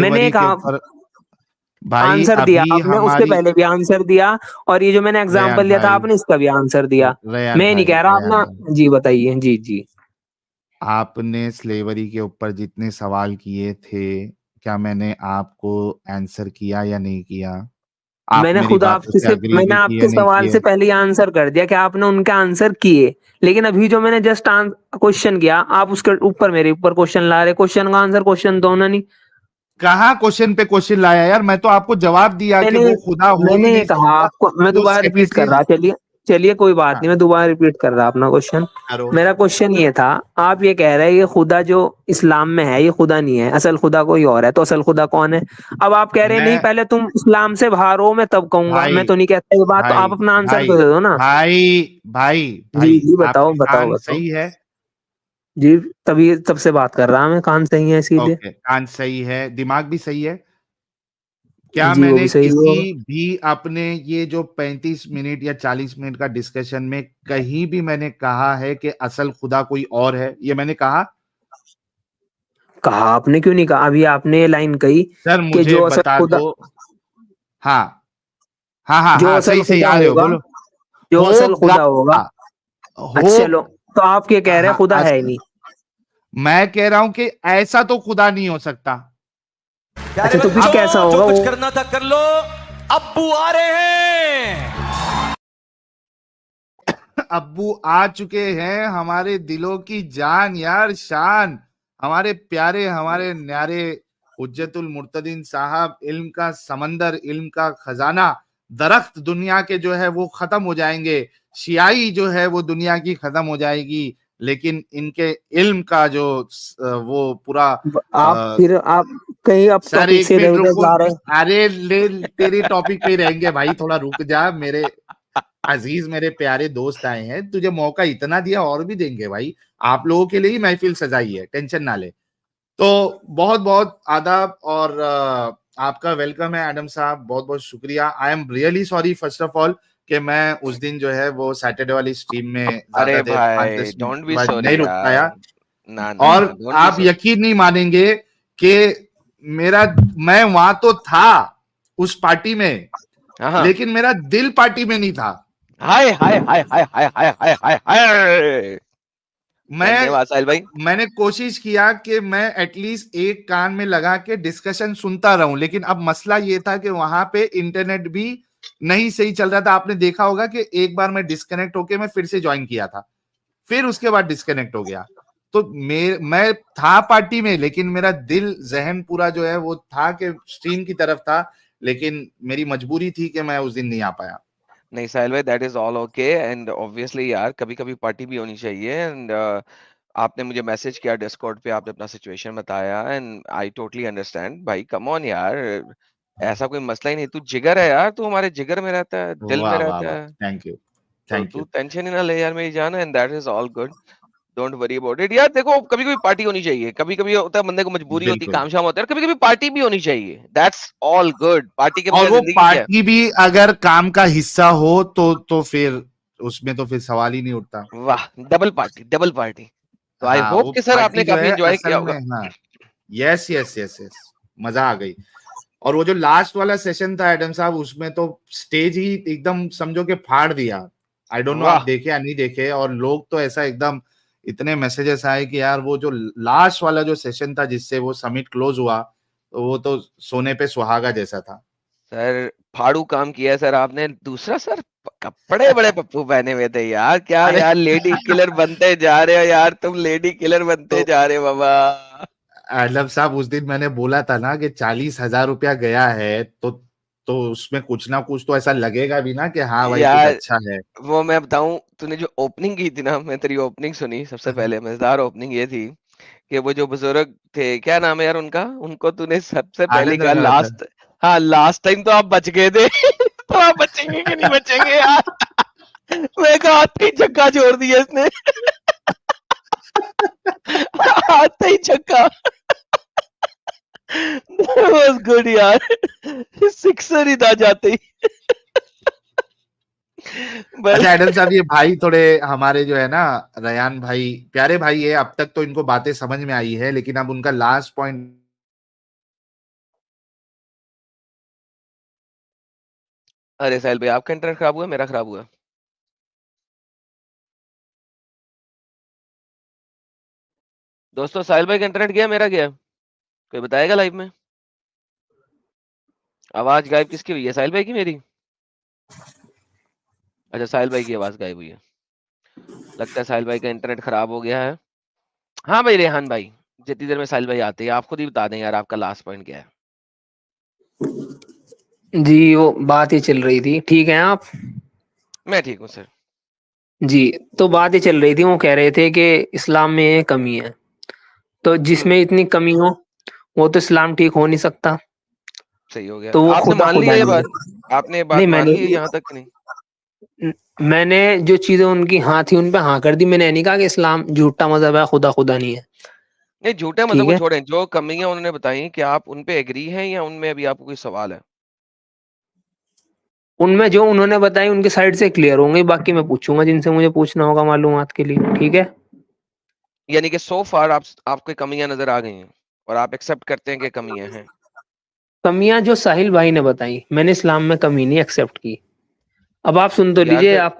मैंने स्लेवरी के कहा ऊपर भाई आंसर दिया अभी आपने, उसके हमारी। पहले भी आंसर दिया, और ये जो मैंने रेयान एग्जांपल दिया था भाई, आपने इसका भी आंसर दिया। रेयान मैं नहीं भाई, कह रहा रेयान भाई, आपने। जी बताइए। जी जी। आपने स्लेवरी के ऊपर जितने सवाल किए थे, क्या मैंने आपको आंसर किया या नहीं किया? आप मैंने मेरी खुद बातों से अग्री मैंने भी किए आपके नहीं सवाल किए? से पहले ही आंसर कर दिया कि आपने उनके आंसर किए। लेकिन अभी जो मैंने जस्ट क्वेश्चन किया, आप उसके ऊपर मेरे ऊपर क्वेश्चन ला रहे। क्वेश्चन का आंसर क्वेश्चन दो ना। नहीं, कहाँ क्वेश्चन पे क्वेश्चन लाया यार, मैं तो आपको जवाब दिया कि मैंने वो खुदा हो ही मैंने नहीं कहा सकता। आपको, मैं वो दोबारा रिपीट कर रहा। सेपिसिस। चलिए चलिए, कोई बात हाँ, नहीं, मैं दोबारा रिपीट कर रहा अपना क्वेश्चन। करो। मेरा क्वेश्चन ये था, आप ये कह रहे हैं ये खुदा जो इस्लाम में है ये खुदा नहीं है, असल खुदा कोई और है, तो असल खुदा कौन है? अब आप कह रहे हैं नहीं, मैं पहले तुम इस्लाम से बाहर हो मैं तब कहूंगा। भाई, मैं तो नहीं कहता ये बात, तो भाई, आप अपना आंसर भाई, तो दे दो ना। भाई, भाई, जी भाई, जी, बताओ आपके बताओ कान बताओ। सही है? जी, तभी तब से बात कर रहा मैं, कान सही है इसीलिए। ओके, कान सही है, दिमाग भी सही है। क्या जी वो मैंने भी सही किसी होगा। भी अपने ये जो 35 मिनट या 40 मिनट का डिस्कशन में कहीं भी मैंने कहा है कि असल खुदा कोई और है? ये मैंने कहा? कहा आपने, क्यों नहीं कहा? अभी आपने ये लाइन कही सर कि मुझे जो असल बता खुदा दो। हाँ, हाँ, हाँ, जो हाँ, असल सही सही खुदा आ रहे हो, होगा बोलो। जो असल होगा, खुदा होगा। अच्छा चलो, होगा। तो आप ये कह रहे हैं हाँ, खुदा है ही नहीं? मैं कह रहा हूं कि ऐसा तो खुदा नहीं हो सकता। अच्छा, तो फिर कैसा बच्चों, जो होगा कुछ वो? करना था कर लो, अब्बू आ रहे हैं। अब्बू आ चुके हैं, हमारे दिलों की जान यार, शान, हमारे प्यारे, हमारे न्यारे हुज्जतुल मुर्तदीन साहब, इल्म का समंदर, इल्म का खजाना, दरख्त दुनिया के जो है वो खत्म हो जाएंगे, शियाई जो है वो दुनिया की खत्म हो जाएगी, लेकिन इनके इल्म का जो वो पूरा आप कहीं आप सर टॉपिक एक से मिनट इधर रुको, जा रहे हैं। अरे ले तेरी टॉपिक पे ही रहेंगे भाई, थोड़ा रुक जा, मेरे अजीज मेरे प्यारे दोस्त आए हैं, तुझे मौका इतना दिया और भी देंगे भाई, आप लोगों के लिए ही महफिल सजाई है, टेंशन ना ले। तो बहुत बहुत आदाब और आपका वेलकम है एडम साहब, बहुत बहुत शुक्रिया। I am really sorry first of all कि मैं उस दिन जो है वो सैटरडे वाली स्ट्रीम में अरे ज्यादा देर भाई 5-10 डोंट बी मिनट सॉरी नहीं रुक पाया, यार, ना ना और डोंट बी आप सॉरी। यकीन नहीं मानेंगे कि मैं वहां तो था उस पार्टी में, हाँ, लेकिन मेरा दिल पार्टी में नहीं था। हाय हाय हाय हाय हाय हाय हाय हाय हाय। धन्यवाद साहिल भाई। मैंने कोशिश किया कि मैं एटलीस्ट एक कान में लगा के डिस्कशन सुनता रहूं, लेकिन अब मसला ये था कि वहां पे इंटरनेट भी नहीं सही चल रहा था। आपने देखा होगा कि एक बार मैं डिस्कनेक्ट होके मैं फिर से ज्वाइन किया था, फिर उसके बाद डिस्कनेक्ट हो गया। तो मैं था पार्टी में, लेकिन मेरा दिल जहन पूरा जो है वो था कि स्ट्रीम की तरफ था, लेकिन मेरी मजबूरी थी कि मैं उस दिन नहीं आ पाया। नहीं साहिल भाई, that is all okay, and obviously यार कभी कभी पार्टी भी होनी चाहिए। एंड आपने मुझे मैसेज किया डिस्कॉर्ड पे, आपने अपना सिचुएशन बताया, एंड आई टोटली अंडरस्टैंड भाई। कम ऑन यार, ऐसा कोई मसला ही नहीं, तू जिगर है यार, तू हमारे जिगर में रहता है, दिल में वाह वाह रहता वाह, है, थैंक यू तो थैंक तू यू। टेंशन ही ना ले यार मेरी जान, and that is all good, don't worry about it यार। देखो कभी कभी पार्टी होनी चाहिए, कभी कभी होता है बंदे को मजबूरी होती है, बिल्कुल, काम शाम होता है, कभी कभी पार्टी भी होनी चाहिए, दैट्स ऑल गुड। पार्टी के और बगैर वो जिंदगी क्या है? पार्टी भी अगर काम का हिस्सा हो तो फिर उसमें तो फिर सवाल ही नहीं उठता। वाह, डबल पार्टी डबल पार्टी। तो आई हाँ, होप वो कि सर आपने पार्टी जो काफी है एंजॉय किया असल होगा। में, हाँ, यस यस यस यस, मजा आ गई। और वो जो लास्ट वाला सेशन था एडम साहब, उसमें तो स्टेज ही एकदम समझो कि फाड़ दिया। आई डोंट नो आप वाह, देखे या नहीं देखे, और लोग तो ऐसा एकदम इतने मैसेजेस आए कि यार वो जो लास्ट वाला जो सेशन था जिससे वो समिट क्लोज हुआ, तो वो तो सोने पे सुहागा जैसा था। सर फाड़ू काम किया है सर आपने। दूसरा सर, कपड़े बड़े पप्पू पहने हुए थे यार, क्या अरे यार लेडी किलर बनते जा रहे हो यार, तुम लेडी किलर बनते तो जा रहे हो बाबा। आलम साहब, उस दिन मैंने बोला था ना कि 40,000 रुपया गया है, तो उसमें कुछ ना कुछ तो ऐसा लगेगा भी ना कि हाँ भाई कुछ यार अच्छा है। वो मैं बताऊं, तूने जो ओपनिंग की थी ना, मैं तेरी ओपनिंग सुनी, सबसे पहले मजेदार ओपनिंग ये थी कि वो जो बुजुर्ग थे, क्या नाम है यार उनका, उनको तूने सबसे पहले आनंद कहा रंगावत। लास्ट, हाँ लास्ट टाइम तो आप बच गए थे तो आप बचेंगे कि नहीं बचेंगे यार? मैं कहा आते ही छक्का छोड़ दिया इसने आते ही छक्का। That was good यार, सिक्सर ही था जाते ही। अच्छा एडम साहब, ये भाई थोड़े हमारे जो है ना, रयान भाई प्यारे भाई है, अब तक तो इनको बातें समझ में आई है, लेकिन अब उनका लास्ट पॉइंट। अरे साहिल भाई, आपका इंटरनेट खराब हुआ, मेरा खराब हुआ? दोस्तों साहिल भाई का इंटरनेट गया, मेरा गया? कोई बताएगा लाइव में? आवाज गायब किसकी हुई है, साहिल भाई की मेरी? अच्छा साहिल भाई की आवाज गायब हुई है, लगता है साहिल भाई का इंटरनेट खराब हो गया है। हाँ भाई रेहान भाई, जितनी देर में साहिल भाई आते हैं आप खुद ही बता दें यार, आपका लास्ट पॉइंट क्या है? जी वो बात ही चल रही थी, ठीक है आप? मैं ठीक हूँ सर। जी, तो बात ही चल रही थी, वो कह रहे थे कि इस्लाम में ये कमी है, तो जिसमें इतनी कमी हो वो तो इस्लाम ठीक हो नहीं सकता, सही हो गया, तो वो आपने खुदा मान लिया खुदा ये नहीं बात? है। आपने ये नहीं बात मान ली है यहाँ तक कि नहीं? मैंने जो चीजें उनकी हाँ थी उन पे हाँ कर दी, मैंने नहीं कहा कि इस्लाम झूठा मजहब है, खुदा खुदा नहीं है। नहीं झूठे मतलब ठीक को है, छोड़ें, जो कमियां उन्होंने बताई, क्या आप उन पे एग्री हैं या उनमें अभी आपको कोई सवाल है? उनमें जो उन्होंने बताई उनकी साइड से क्लियर होंगे, बाकी मैं पूछूंगा जिनसे मुझे पूछना होगा मालूमात के लिए, ठीक है? यानी कि सो फार आपको कमियां नजर आ गई हैं और आप एक्सेप्ट करते हैं कि कमियां हैं? कमियां जो साहिल भाई ने बताई, मैंने इस्लाम में कमी नहीं एक्सेप्ट की। अब आप सुन तो यार लीजिए, फिर आप